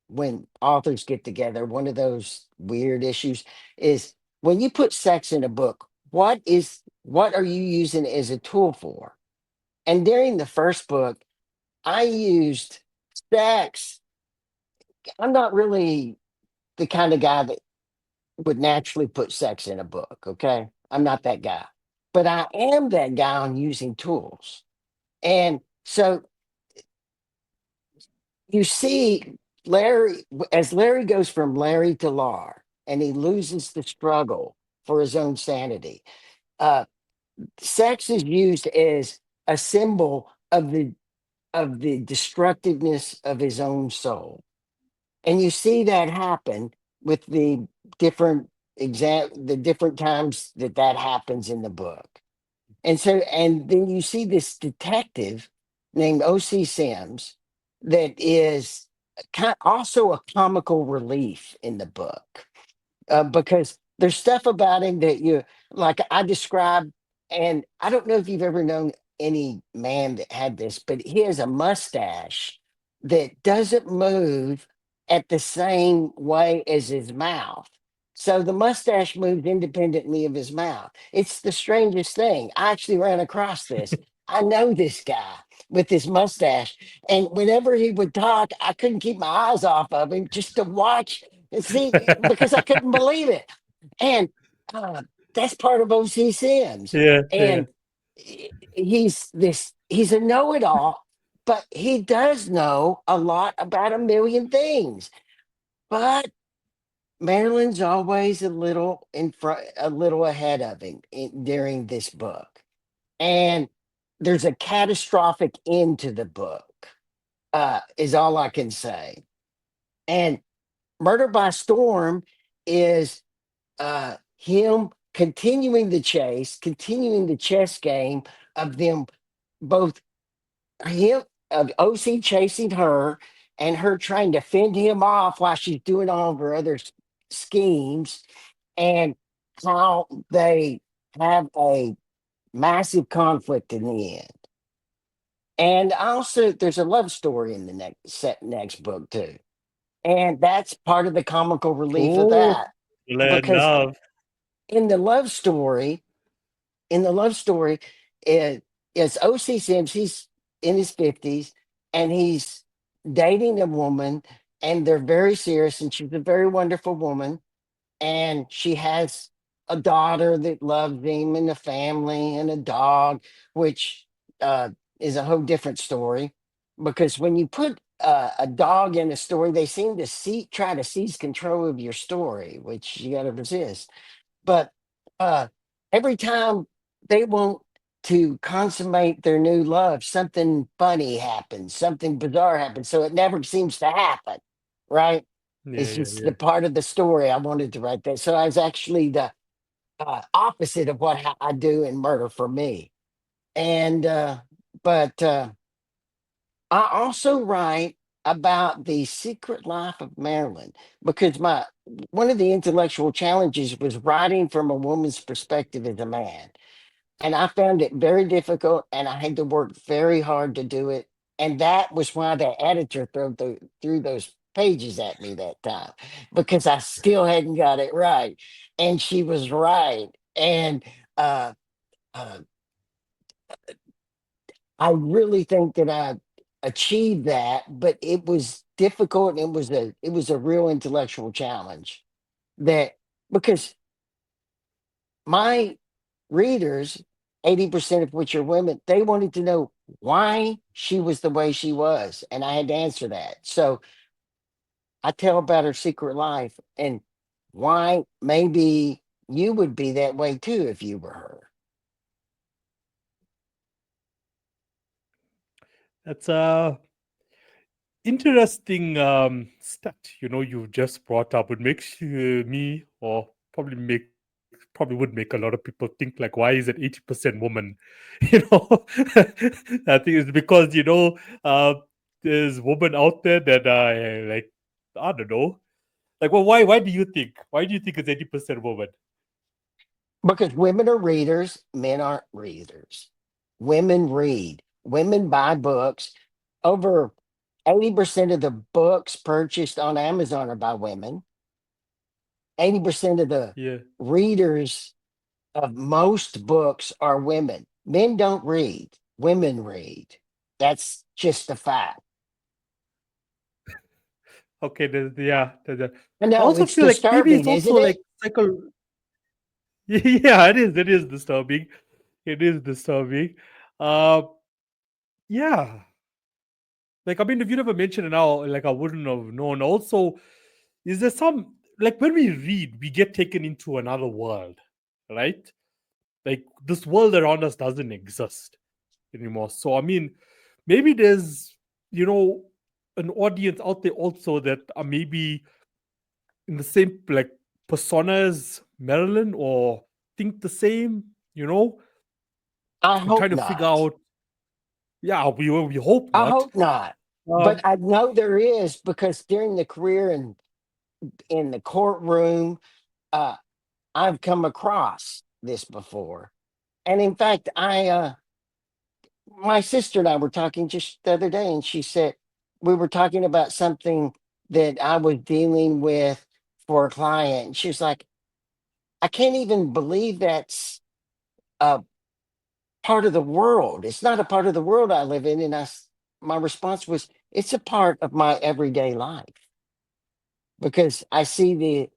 when authors get together, one of those weird issues is when you put sex in a book, what are you using it as a tool for? And during the first book, I used sex. I'm not really the kind of guy that would naturally put sex in a book, okay? I'm not that guy. But I am that guy on using tools. And so you see Larry, as Larry goes from Larry to Lar, and he loses the struggle. for his own sanity. Uh, Sex is used as a symbol of the destructiveness of his own soul, and you see that happen with the different times that that happens in the book. And so, and then you see this detective named O.C. Sims that is also a comical relief in the book, because there's stuff about him that you like I described, and I don't know if you've ever known any man that had this, but he has a mustache that doesn't move at the same way as his mouth. So the mustache moves independently of his mouth. It's the strangest thing. I actually ran across this. I know this guy with his mustache, and whenever he would talk, I couldn't keep my eyes off of him just to watch and see because I couldn't believe it. And uh, that's part of O.C. Sims. Yeah, yeah. And he's a know it all, but he does know a lot about a million things. But Marilyn's always a little in front, a little ahead of him during this book. And there's a catastrophic end to the book, is all I can say. And Murder by Storm is him continuing the chase, continuing the chess game of them both, him of OC chasing her and her trying to fend him off while she's doing all of her other schemes, and how they have a massive conflict in the end. And also, there's a love story in the next book too, and that's part of the comical relief of Oh, that, because love. in the love story, in the love story, it, it's O.C. Sims. He's in his 50s and he's dating a woman, and they're very serious, and she's a very wonderful woman. And she has a daughter that loves him, and a family, and a dog, which uh, is a whole different story. Because when you put a dog in a story, they seem to try to seize control of your story, which you got to resist. But uh, every time they want to consummate their new love, something funny happens, something bizarre happens. So it never seems to happen, right? Yeah, It's yeah, just yeah. the part of the story I wanted to write that. So I was actually the opposite of what I do in Murder for Me. And, but I also write about the secret life of Marilyn, because my one of the intellectual challenges was writing from a woman's perspective as a man. And I found it very difficult, and I had to work very hard to do it. And that was why the editor threw those pages at me that time, because I still hadn't got it right. And she was right. And uh, uh, I really think that I achieved that, but it was difficult. And it was a real intellectual challenge, that because my readers, 80% of which are women, they wanted to know why she was the way she was. And I had to answer that. So I tell about her secret life and why maybe you would be that way too if you were her. That's a interesting stat. You've just brought up. It makes me, or probably would make a lot of people think like, why is it 80% woman? You know, I think it's because there's women out there that are like, I don't know. Like, well, why? Why do you think? Why do you think it's 80% woman? Because women are readers, men aren't readers. Women read, women buy books. Over 80% of the books purchased on Amazon are by women. 80% of the Yeah. readers of most books are women. Men don't read, women read. That's just a fact. Okay. Yeah. I I know also it's feel like maybe it's disturbing, also isn't it? like psycho. Yeah, it is. It is disturbing. It is disturbing. Uh, yeah. Like, I mean, if you never mentioned it now, like, I wouldn't have known. Also, is there some, like, when we read, we get taken into another world. right? Like this world around us doesn't exist anymore. So I mean, maybe there's, you know, an audience out there also that are maybe in the same like persona as Marilyn or think the same, you know, I and trying hope to figure not. out. Yeah, we hope I not. hope not. But Um, I know there is because during the career and in the courtroom, uh, I've come across this before. And in fact, my sister and I were talking just the other day, and she said we were talking about something that I was dealing with for a client. And she was like, I can't even believe that's a part of the world. It's not a part of the world I live in. And my response was, it's a part of my everyday life because I see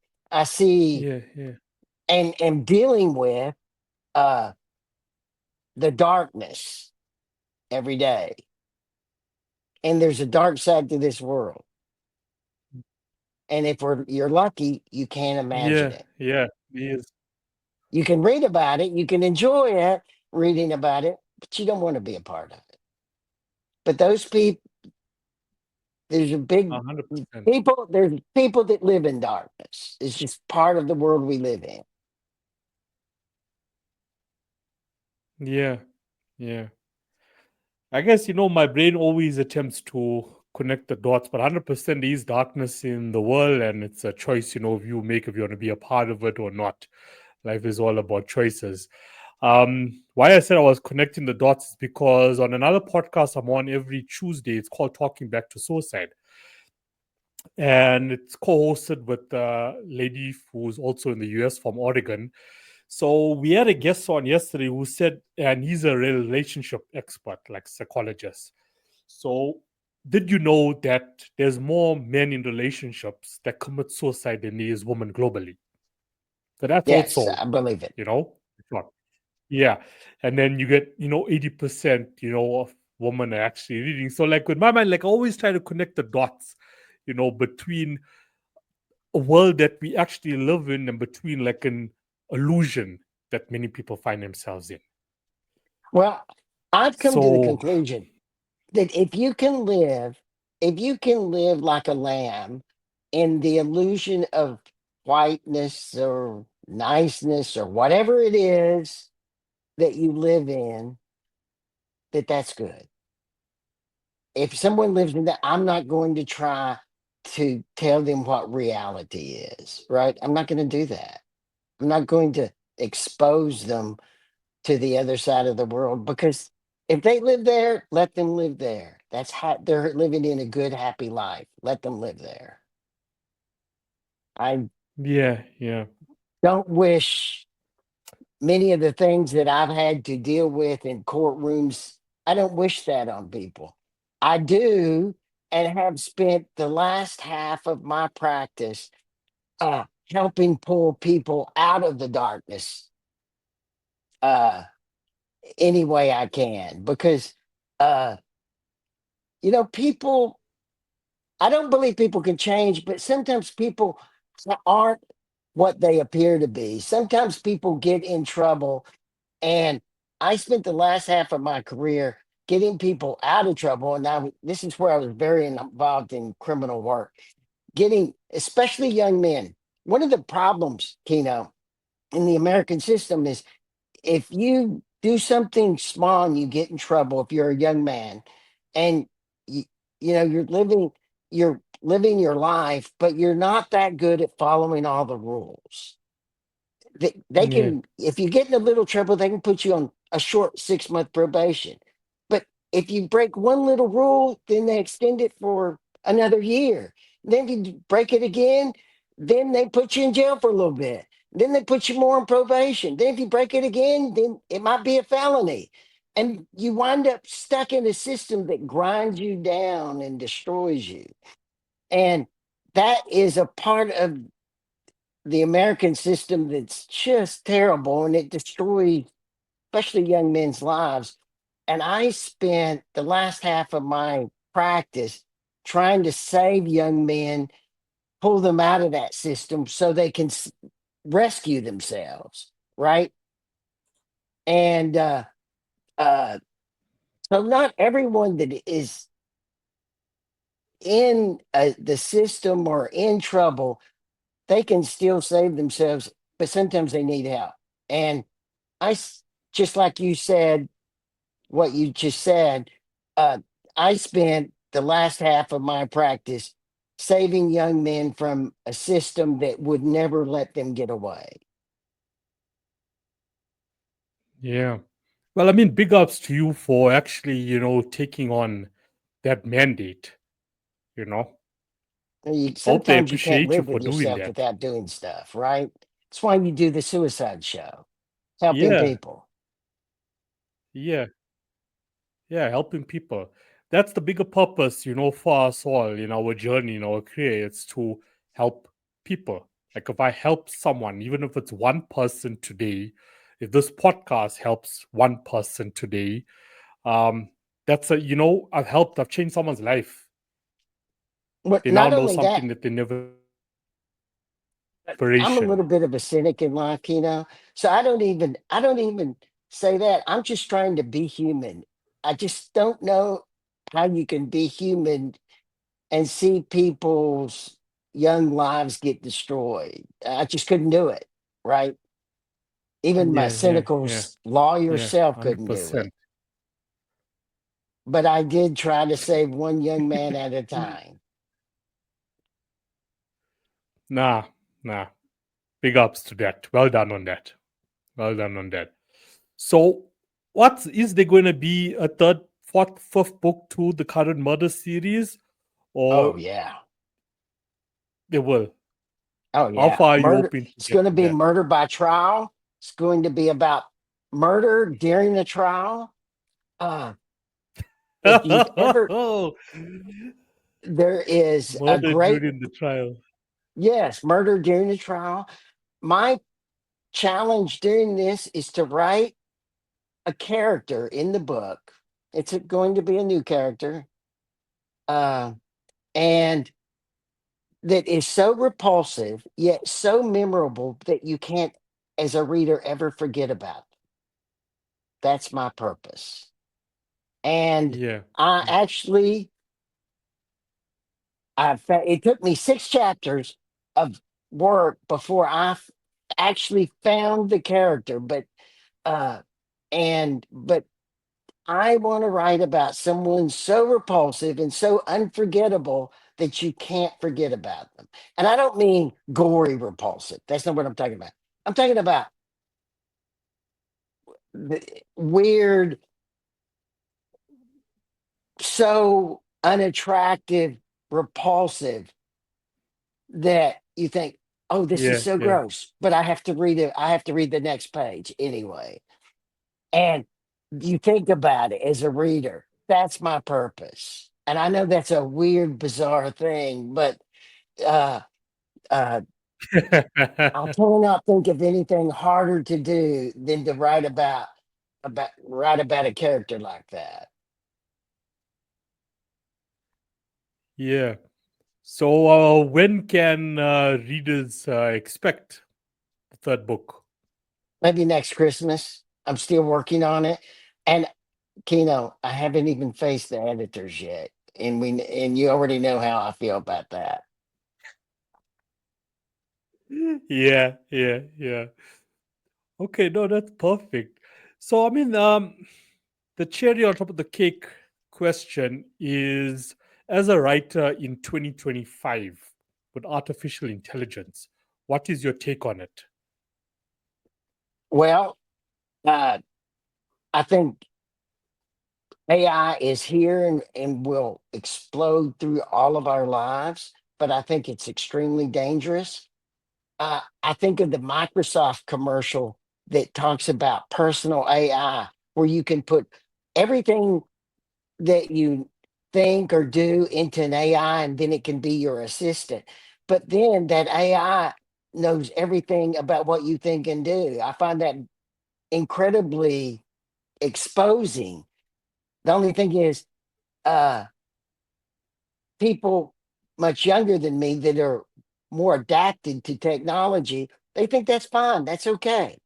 yeah, yeah, and am dealing with uh, the darkness every day. And there's a dark side to this world. And if you're lucky, you can't imagine yeah, it. yeah. Yes. You can read about it, you can enjoy it, reading about it, but you don't want to be a part of it. But those people, there's a big 100%. there's people that live in darkness. It's just part of the world we live in. Yeah, yeah. I guess, my brain always attempts to connect the dots, but 100% is darkness in the world, and it's a choice, you make if you want to be a part of it or not. Life is all about choices. Why I said I was connecting the dots is because on another podcast I'm on every Tuesday, it's called Talking Back to Suicide. And it's co-hosted with a lady who's also in the US from Oregon. So we had a guest on yesterday who said, and he's a relationship expert, like psychologist. So did you know that there's more men in relationships that commit suicide than there is women globally? So that's Yes, also, I believe it. it's not. Yeah. And then you get, 80%, of women are actually reading. So like with my mind, like I always try to connect the dots, between a world that we actually live in and between like an illusion that many people find themselves in. Well, I've come to the So conclusion that if you can live like a lamb in the illusion of whiteness or niceness or whatever it is that you live in, that's good. If someone lives in that, I'm not going to try to tell them what reality is, right? I'm not going to do that. I'm not going to expose them to the other side of the world because if they live there, let them live there. They're living in a good, happy life. Let them live there. I yeah, yeah, don't wish many of the things that I've had to deal with in courtrooms. I don't wish that on people. I do, and have spent the last half of my practice helping pull people out of the darkness uh, any way I can because uh, people, I don't believe people can change, but sometimes people aren't what they appear to be. Sometimes people get in trouble. And I spent the last half of my career getting people out of trouble. And now this is where I was very involved in criminal work, getting especially young men. One of the problems, Keno, in the American system is if you do something small and you get in trouble, if you're a young man and you, you're living your life, but you're not that good at following all the rules. They yeah, can, if you get in a little trouble, they can put you on a short 6 month probation. But if you break one little rule, then they extend it for another year. Then if you break it again, then they put you in jail for a little bit. Then they put you more on probation. Then if you break it again, then it might be a felony. And you wind up stuck in a system that grinds you down and destroys you. And that is a part of the American system that's just terrible and it destroys, especially young men's lives. And I spent the last half of my practice trying to save young men, pull them out of that system so they can rescue themselves. right? And uh, so not everyone that is in the system or in trouble, they can still save themselves, but sometimes they need help. And just like you said, what you just said, uh, I spent the last half of my practice saving young men from a system that would never let them get away. Yeah. Well, I mean, big ups to you for actually, taking on that mandate, you know. Hope they Sometimes you can't appreciate you live for with doing yourself that. without doing stuff, right? That's why you do the suicide show, helping Yeah. people. Yeah. Yeah, helping people. That's the bigger purpose, for us all in our journey, in our career. It's to help people. Like if I help someone, even if it's one person today, if this podcast helps one person today, um, I've changed someone's life. But They now not know only that, something that they never I'm a inspiration. little bit of a cynic in life, so I don't even say that. I'm just trying to be human. I just don't know how you can be human and see people's young lives get destroyed. I just couldn't do it, right? Even my Yeah, yeah, cynical yeah, lawyer yeah, self couldn't do it. 100%. But I did try to save one young man at a time. Nah, nah. Big ups to that. Well done on that. Well done on that. So, what is there going to be a third, fourth, fifth book to the current murder series, Oh or yeah. there will? Oh How yeah. far are you Murder. hoping to It's get going to to be that? murder by trial. It's going to be about murder during the trial. Uh, if you've ever, there is a Murder great, during the trial. yes, murder during the trial. My challenge during this is to write a character in the book. Going to be a new character, uh, and that is so repulsive yet so memorable that you can't, as a reader, ever forget about. That's my purpose. And Yeah. I actually, it took me 6 chapters of work before actually found the character, uh, but I want to write about someone so repulsive and so unforgettable that you can't forget about them. And I don't mean gory repulsive. That's not what I'm talking about. I'm talking about the weird, so unattractive, repulsive that you think, oh, this is Yeah. so Yeah. gross, but I have to read it. I have to read the next page anyway. And you think about it as a reader. That's my purpose. And I know that's a weird, bizarre thing, but uh, uh, I cannot think of anything harder to do than to write about a character like that. Yeah. So, when can readers expect the third book? Maybe next Christmas. I'm still working on it, and Keno, I haven't even faced the editors yet, and you already know how I feel about that. Yeah. Yeah. Yeah. Okay. No, that's perfect. So, I mean, the cherry on top of the cake question is, as a writer in 2025 with artificial intelligence, what is your take on it? Well, uh, I think AI is here and will explode through all of our lives, but I think it's extremely dangerous. I think of the Microsoft commercial that talks about personal AI, where you can put everything that you think or do into an AI and then it can be your assistant. But then that AI knows everything about what you think and do. I find that incredibly exposing. The only thing is, uh, people much younger than me that are more adapted to technology, they think that's fine. That's okay.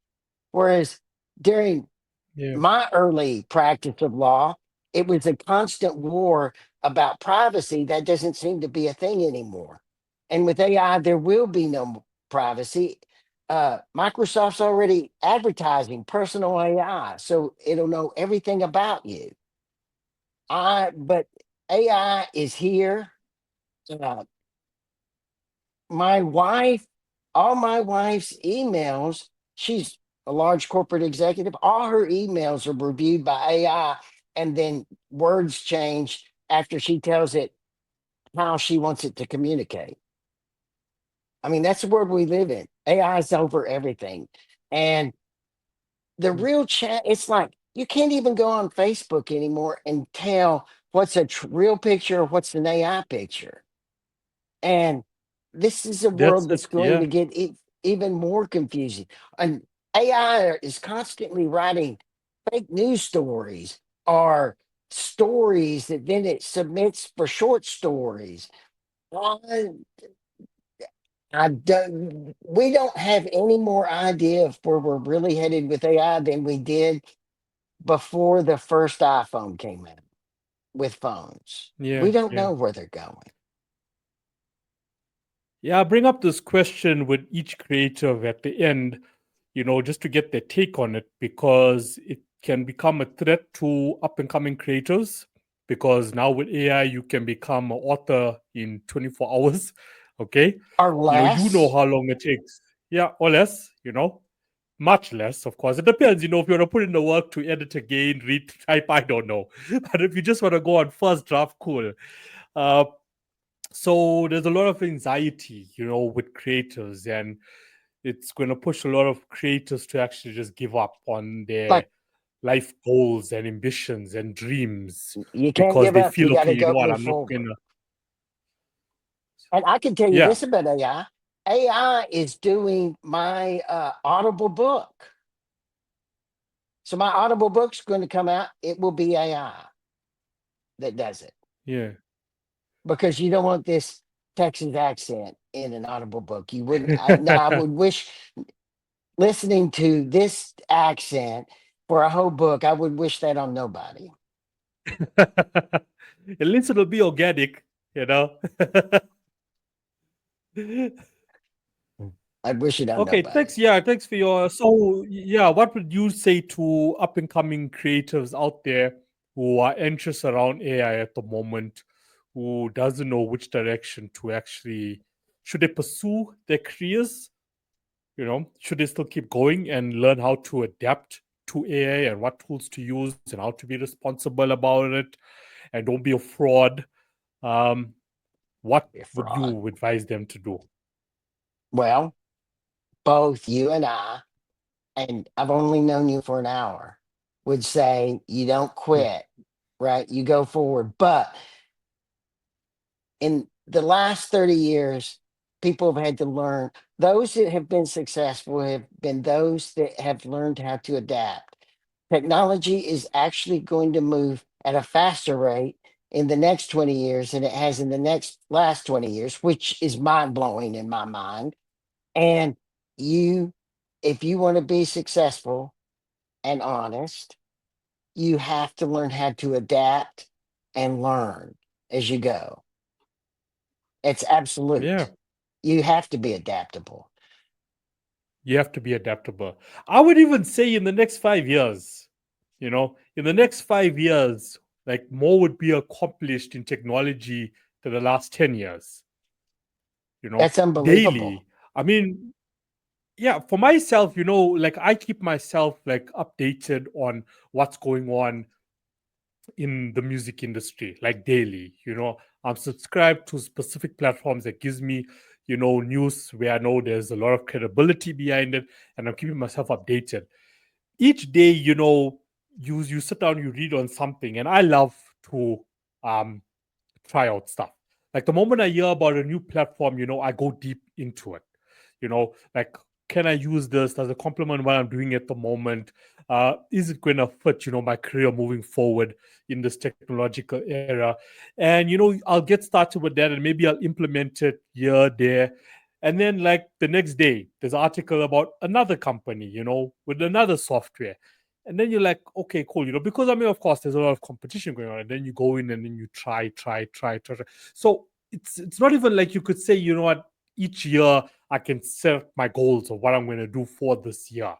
Whereas during Yeah. my early practice of law, it was a constant war about privacy. That doesn't seem to be a thing anymore. And with AI, there will be no privacy. Microsoft's already advertising personal AI, so it'll know everything about you. But AI is here. Uh, my wife, all my wife's emails, she's a large corporate executive, all her emails are reviewed by AI, and then words change after she tells it how she wants it to communicate. I mean, that's the world we live in. AI is over everything. And the real chat, it's like you can't even go on Facebook anymore and tell what's a real picture or what's an AI picture. And this is a That's world it. that's going Yeah. to get even more confusing. And AI is constantly writing fake news stories or stories that then it submits for short stories. I, I don't, we don't have any more idea of where we're really headed with AI than we did before the first iPhone came out with phones. Yeah. We don't Yeah. know where they're going. Yeah. I bring up this question with each creative at the end, just to get their take on it, because it can become a threat to up and coming creators. Because now with AI, you can become an author in 24 hours. Okay. Or You know less. how long it takes. Yeah. Or less, much less, of course. It depends, if you want to put in the work to edit again, read, type, I don't know. But if you just want to go on first draft, cool. Uh, so there's a lot of anxiety, with creators, and it's going to push a lot of creators to actually just give up on their Like, life goals and ambitions and dreams you can't because give they up. You feel, got okay, to go what, move I'm not forward. gonna. And I can tell you Yeah. this about AI. AI is doing my Audible book. So my Audible book's going to come out. It will be AI that does it Yeah. because you don't want this Texas accent in an Audible book. You wouldn't. Now I would wish listening to this accent for a whole book. I would wish that on nobody. At least it'll be organic, you know. I'd wish it on Okay, nobody. thanks. Yeah, thanks for your. So, yeah, what would you say to up and coming creatives out there who are anxious around AI at the moment, who doesn't know which direction to actually should they pursue their careers? Should they still keep going and learn how to adapt to AI and what tools to use and how to be responsible about it and don't be a fraud? Um, what You're would fraud. you advise them to do? Well, both you and I, and I've only known you for an hour, would say you don't Yeah. quit, right? You go forward. But in the last 30 years, people have had to learn. Those that have been successful have been those that have learned how to adapt. Technology is actually going to move at a faster rate in the next 20 years than it has in the next last 20 years, which is mind blowing in my mind. And you, if you want to be successful and honest, you have to learn how to adapt and learn as you go. It's Yeah. absolute. You have to be adaptable. You have to be adaptable. I would even say in the next 5 years, in the next 5 years, like more would be accomplished in technology than the last 10 years, That's unbelievable. daily. I mean, yeah, for myself, like I keep myself like updated on what's going on in the music industry like daily. I'm subscribed to specific platforms that gives me news where I know there's a lot of credibility behind it, and I'm keeping myself updated each day. You sit down, you read on something, and I love to um try out stuff. Like the moment I hear about a new platform, I go deep into it. Like, can I use this as a complement what I'm doing at the moment? Is it going to fit, my career moving forward in this technological era? And I'll get started with that, and maybe I'll implement it here, there, And then, like the next day, there's an article about another company, with another software. And then you're like, okay, cool, because I mean, of course, there's a lot of competition going on. And then you go in and then you try. So it's not even like you could say, you know what, each year I can set my goals of what I'm going to do for this year.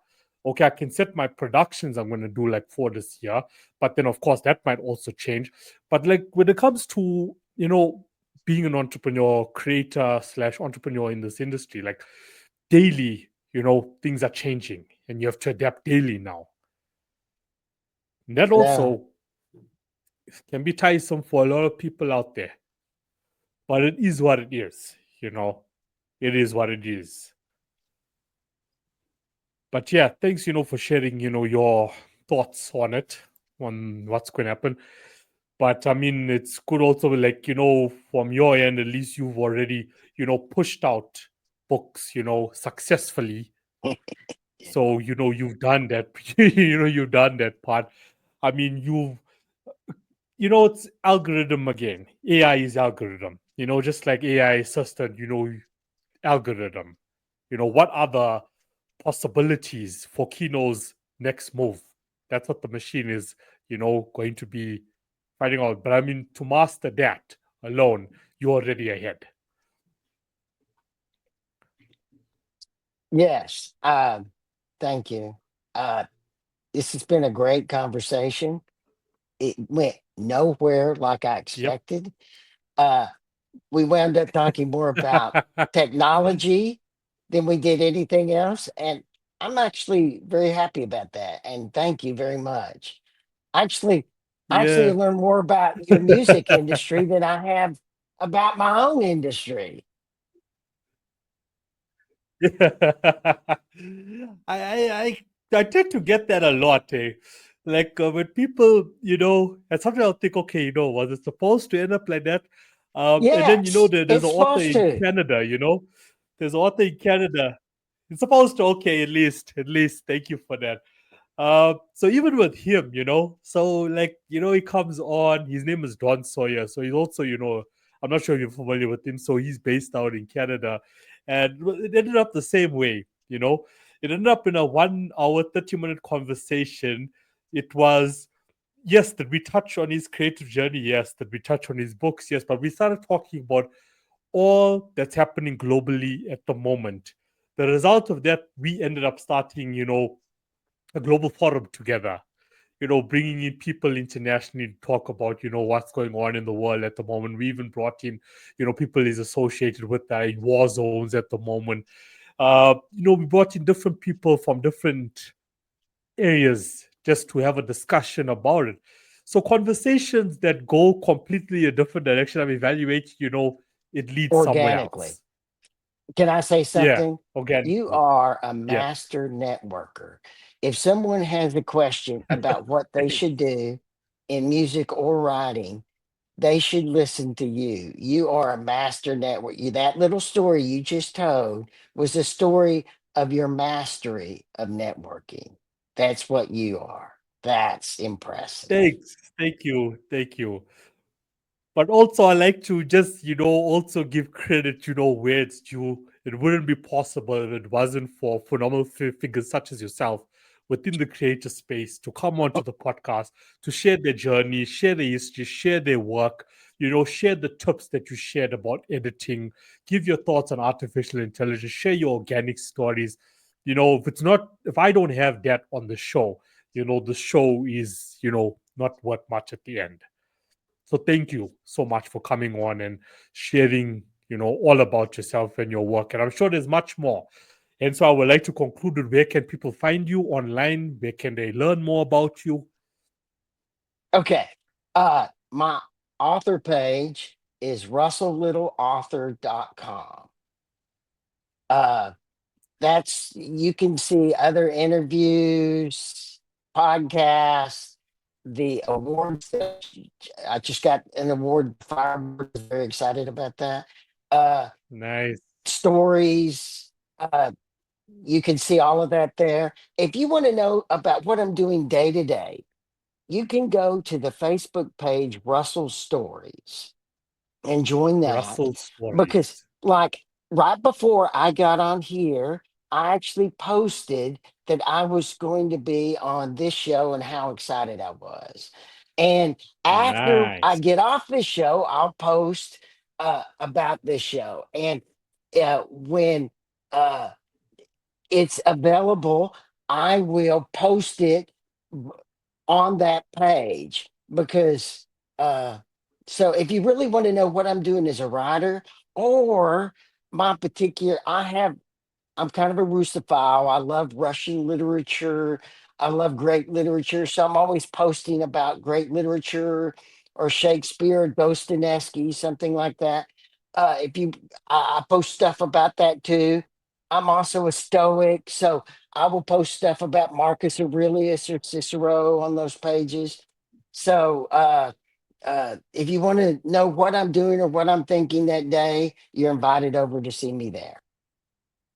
Okay, I can set my productions I'm going to do like for this year, but then of course that might also change. But like when it comes to being an entrepreneur, creator slash entrepreneur in this industry, like daily, things are changing and you have to adapt daily now. And that No, also can be tiresome for a lot of people out there, but it is what it is, it is what it is. But yeah, thanks, for sharing, your thoughts on it, on what's going to happen. But I mean, it's good also, like, from your end, at least you've already, pushed out books, successfully. So, you've done that, you've done that part. I mean, it's algorithm again. AI is algorithm, just like AI assisted, algorithm. What other possibilities for Kino's next move? That's what the machine is, going to be finding out. But I mean, to master that alone, you're already ahead. yes. Thank you. Uh, this has been a great conversation. It went nowhere like I Yep. expected. Uh, we wound up talking more about technology than we did anything else. And I'm actually very happy about that. And thank you very much. Actually, I Yeah. learned more about your music industry than I have about my own industry. I tend to get that a lot, eh? Like when people, and sometimes I'll think, okay, was it supposed to end up like that? And then Yes, there's it's an author supposed in to. Canada, there's an author in Canada. It's supposed to, okay, at least, thank you for that. So even with him, so like he comes on. His name is Don Sawyer. So he's also, I'm not sure if you're familiar with him. So he's based out in Canada, and it ended up the same way. It ended up in a 1 hour 30-minute conversation. It was, yes, that we touch on his creative journey, yes, that we touch on his books, yes, but we started talking about all that's happening globally at the moment. The result of that, we ended up starting, a global forum together, bringing in people internationally to talk about, what's going on in the world at the moment. We even brought in, people he's associated with that in war zones at the moment. We brought in different people from different areas just to have a discussion about it. So conversations that go completely a different direction of evaluate, it leads somewhere Organically. else. Can I say Yeah, something? You organically. are a Yeah. master networker. If someone has a question about what they should do in music or writing, they should listen to you. You are a master network. You, that little story you just told was a story of your mastery of networking. That's what you are. That's impressive. Thanks. Thank you. Thank you. But also, I like to just, also give credit, where it's due. It wouldn't be possible if it wasn't for phenomenal figures such as yourself within the creator space to come onto the podcast, to share their journey, share their history, share their work, share the tips that you shared about editing, give your thoughts on artificial intelligence, share your organic stories. If I don't have that on the show, the show is, not worth much at the end. So thank you so much for coming on and sharing, all about yourself and your work. And I'm sure there's much more. And so I would like to conclude with, where can people find you online? Where can they learn more about you? Okay. My author page is russelllittleauthor.com. Uh, that's you can see other interviews, podcasts, the awards. I just got an award. Firebird is very excited about that. Uh, Nice. Stories. You can see all of that there. If you want to know about what I'm doing day to day, you can go to the Facebook page Russell Stories and join that Russell because, Stories. like, right before I got on here, I actually posted that I was going to be on this show and how excited I was. And after I Nice. get off this show, I'll post about this show. And when uh, it's available, I will post it on that page because so if you really want to know what I'm doing as a writer or my particular I'm kind of a Russophile. I love Russian literature. I love great literature. So I'm always posting about great literature or Shakespeare, Dostoevsky, something like that. If you, I post stuff about that too. I'm also a Stoic, so I will post stuff about Marcus Aurelius or Cicero on those pages. So if you want to know what I'm doing or what I'm thinking that day, you're invited over to see me there.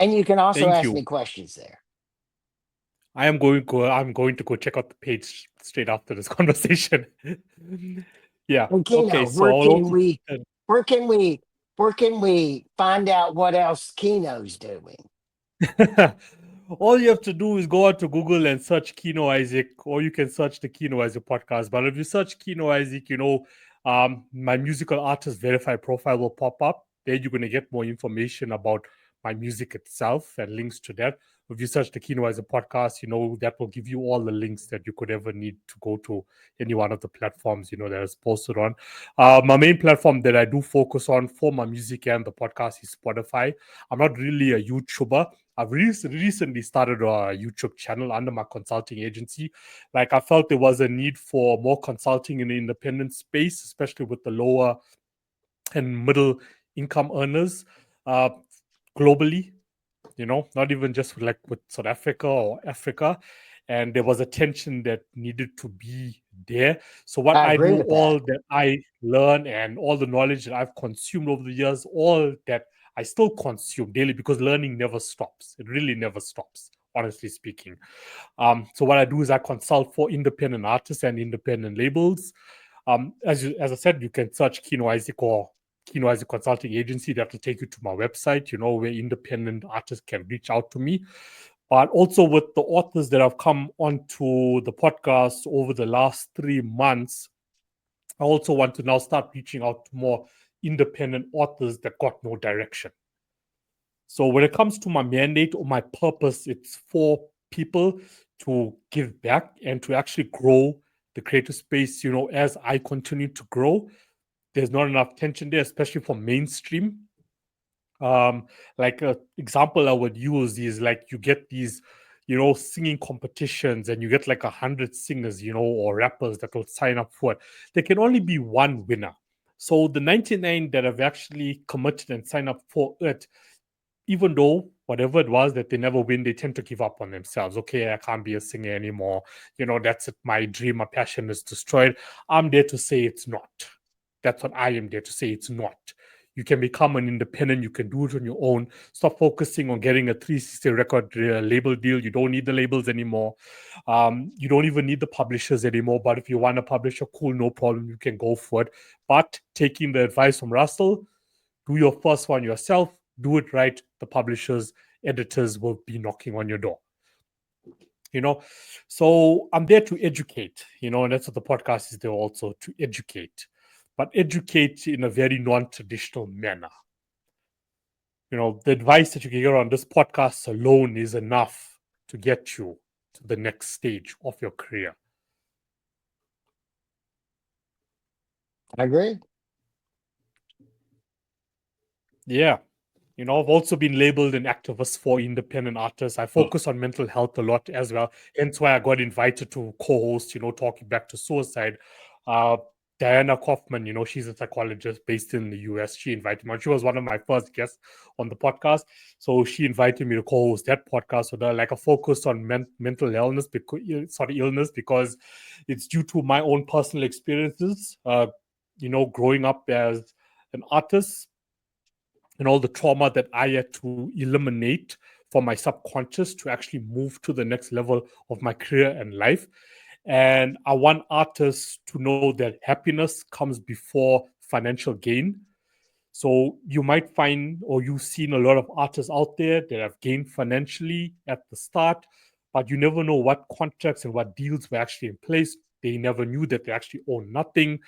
And you can also Thank ask you. me questions there. I'm going to go check out the page straight after this conversation. Yeah. And Okay. Keno, So I'll also where can we where can we find out what else Keno's doing? all you have to do is go out to Google and search Kino Isaac, or you can search the Kino Isaac podcast. But if you search Kino Isaac, my musical artist verified profile will pop up. There you're going to get more information about my music itself and links to that. If you search the Kino Isaac podcast, that will give you all the links that you could ever need to go to any one of the platforms, that is posted on. My main platform that I do focus on for my music and the podcast is Spotify. I'm not really a YouTuber. I've recently started a YouTube channel under my consulting agency. Like I felt there was a need for more consulting in the independent space, especially with the lower and middle income earners uh, globally. Not even just like with South Africa or Africa. And there was a tension that needed to be there. So what I I agree do, with that. all that I learn and all the knowledge that I've consumed over the years, all that I still consume daily because learning never stops. It really never stops, honestly speaking. So what I do is I consult for independent artists and independent labels. As I said, you can search Kino Isaac or Kino Isaac Consulting Agency. That will take you to my website, where independent artists can reach out to me. But also with the authors that have come onto the podcast over the last 3 months, I also want to now start reaching out to more independent authors that got no direction. So when it comes to my mandate or my purpose, it's for people to give back and to actually grow the creative space. As I continue to grow, there's not enough tension there, especially for mainstream. Like an example I would use is like you get these, singing competitions and you get like 100 singers, or rappers that will sign up for it. There can only be one winner. So the 99 that have actually committed and signed up for it, even though whatever it was that they never win, they tend to give up on themselves. Okay, I can't be a singer anymore. That's it. My dream, my passion is destroyed. I'm there to say it's not. That's what I am there to say it's not. You can become an independent. You can do it on your own. Stop focusing on getting a 360 record label deal. You don't need the labels anymore. You don't even need the publishers anymore. But if you want a publisher, cool, no problem. You can go for it. But taking the advice from Russell, do your first one yourself, do it right. The publishers, editors will be knocking on your door. you know so I'm there to educate, and that's what the podcast is there also, to educate, but educate in a very non-traditional manner. The advice that you can get on this podcast alone is enough to get you to the next stage of your career. I agree. Yeah. I've also been labeled an activist for independent artists. I focus on mental health a lot as well. Hence why I got invited to co-host, talking back to suicide. Uh, Diana Kaufman, she's a psychologist based in the US. She invited me. She was one of my first guests on the podcast. So she invited me to co-host that podcast with her, like a focus on mental illness, illness, because it's due to my own personal experiences. Growing up as an artist, and all the trauma that I had to eliminate from my subconscious to actually move to the next level of my career and life. And I want artists to know that happiness comes before financial gain. So you might find, or you've seen a lot of artists out there that have gained financially at the start, but you never know what contracts and what deals were actually in place. They never knew that they actually own nothing.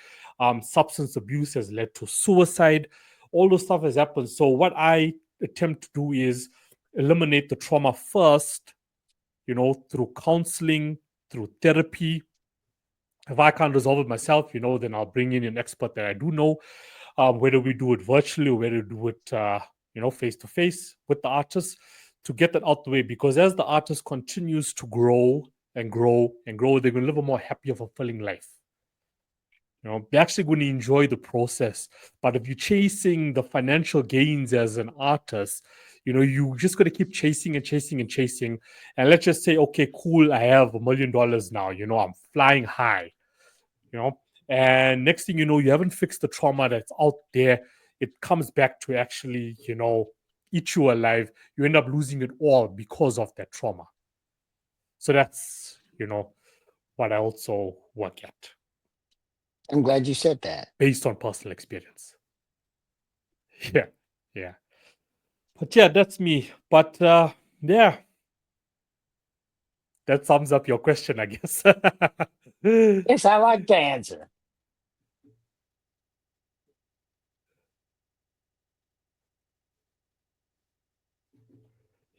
Substance abuse has led to suicide. All those stuff has happened. So what I attempt to do is eliminate the trauma first, through counseling, through therapy. If I can't resolve it myself, then I'll bring in an expert that I do know, whether we do it virtually or whether we do it, face to face with the artist, to get that out the way. Because as the artist continues to grow and grow and grow, they're going to live a more happier, fulfilling life. They're actually going to enjoy the process. But if you're chasing the financial gains as an artist, you just got to keep chasing and chasing and chasing. And let's just say, okay, cool, I have $1 million now. I'm flying high. And next thing you know, you haven't fixed the trauma that's out there. It comes back to actually, eat you alive. You end up losing it all because of that trauma. So that's, what I also work at. I'm glad you said that. Based on personal experience. Yeah. Yeah. But yeah, that's me. But yeah, that sums up your question, I guess. Yes, I like the answer.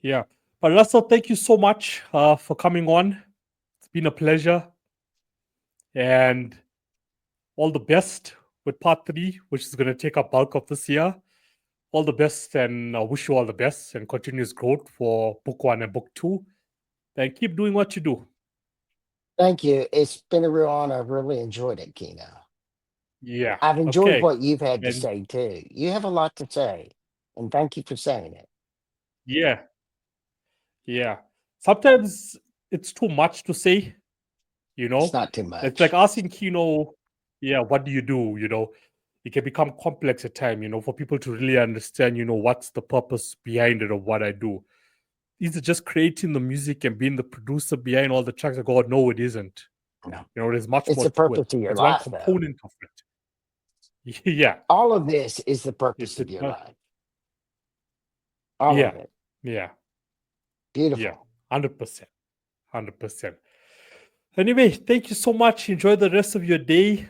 Yeah. But Russell, thank you so much for coming on. It's been a pleasure. And all the best with part 3, which is going to take up bulk of this year. All the best, and I wish you all the best and continuous growth for book 1 and book 2. And keep doing what you do. Thank you. It's been a real honor. I've really enjoyed it, Kino. Yeah. I've enjoyed Okay. what you've had to And say too. You have a lot to say, and thank you for saying it. yeah. Yeah. Sometimes it's too much to say, It's not too It's like much. asking Kino, yeah, what do you do? It can become complex at time, for people to really understand, what's the purpose behind it of what I do. Is it just creating the music and being the producer behind all the tracks? I go, no, it isn't. No, There's much it's more the to it. purpose of your It's one life, though. component of it. Yeah. All of this is the purpose It's of it. your life. All Yeah. of it. Yeah. Yeah. Beautiful. 100%. 100%. Anyway, thank you so much. Enjoy the rest of your day.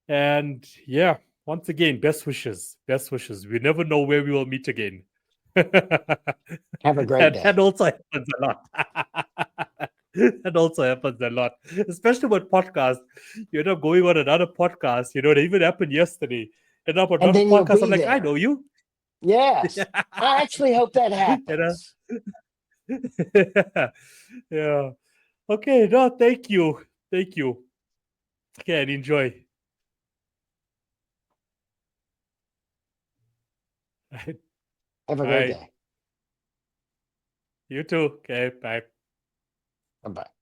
And yeah, once again, best wishes. Best wishes. We never know where we will meet again. Have a great And day. that also happens a lot. That also happens a lot, especially with podcasts. You end up going on another podcast. It even happened yesterday. End up on And another then you'll podcast. I'm be like, I know there. you. Yes. I actually hope that You know? happens. Yeah. Okay. No, thank you. Thank you. Okay, and enjoy. Have a great Bye. day. You too. Okay. Bye. Bye bye.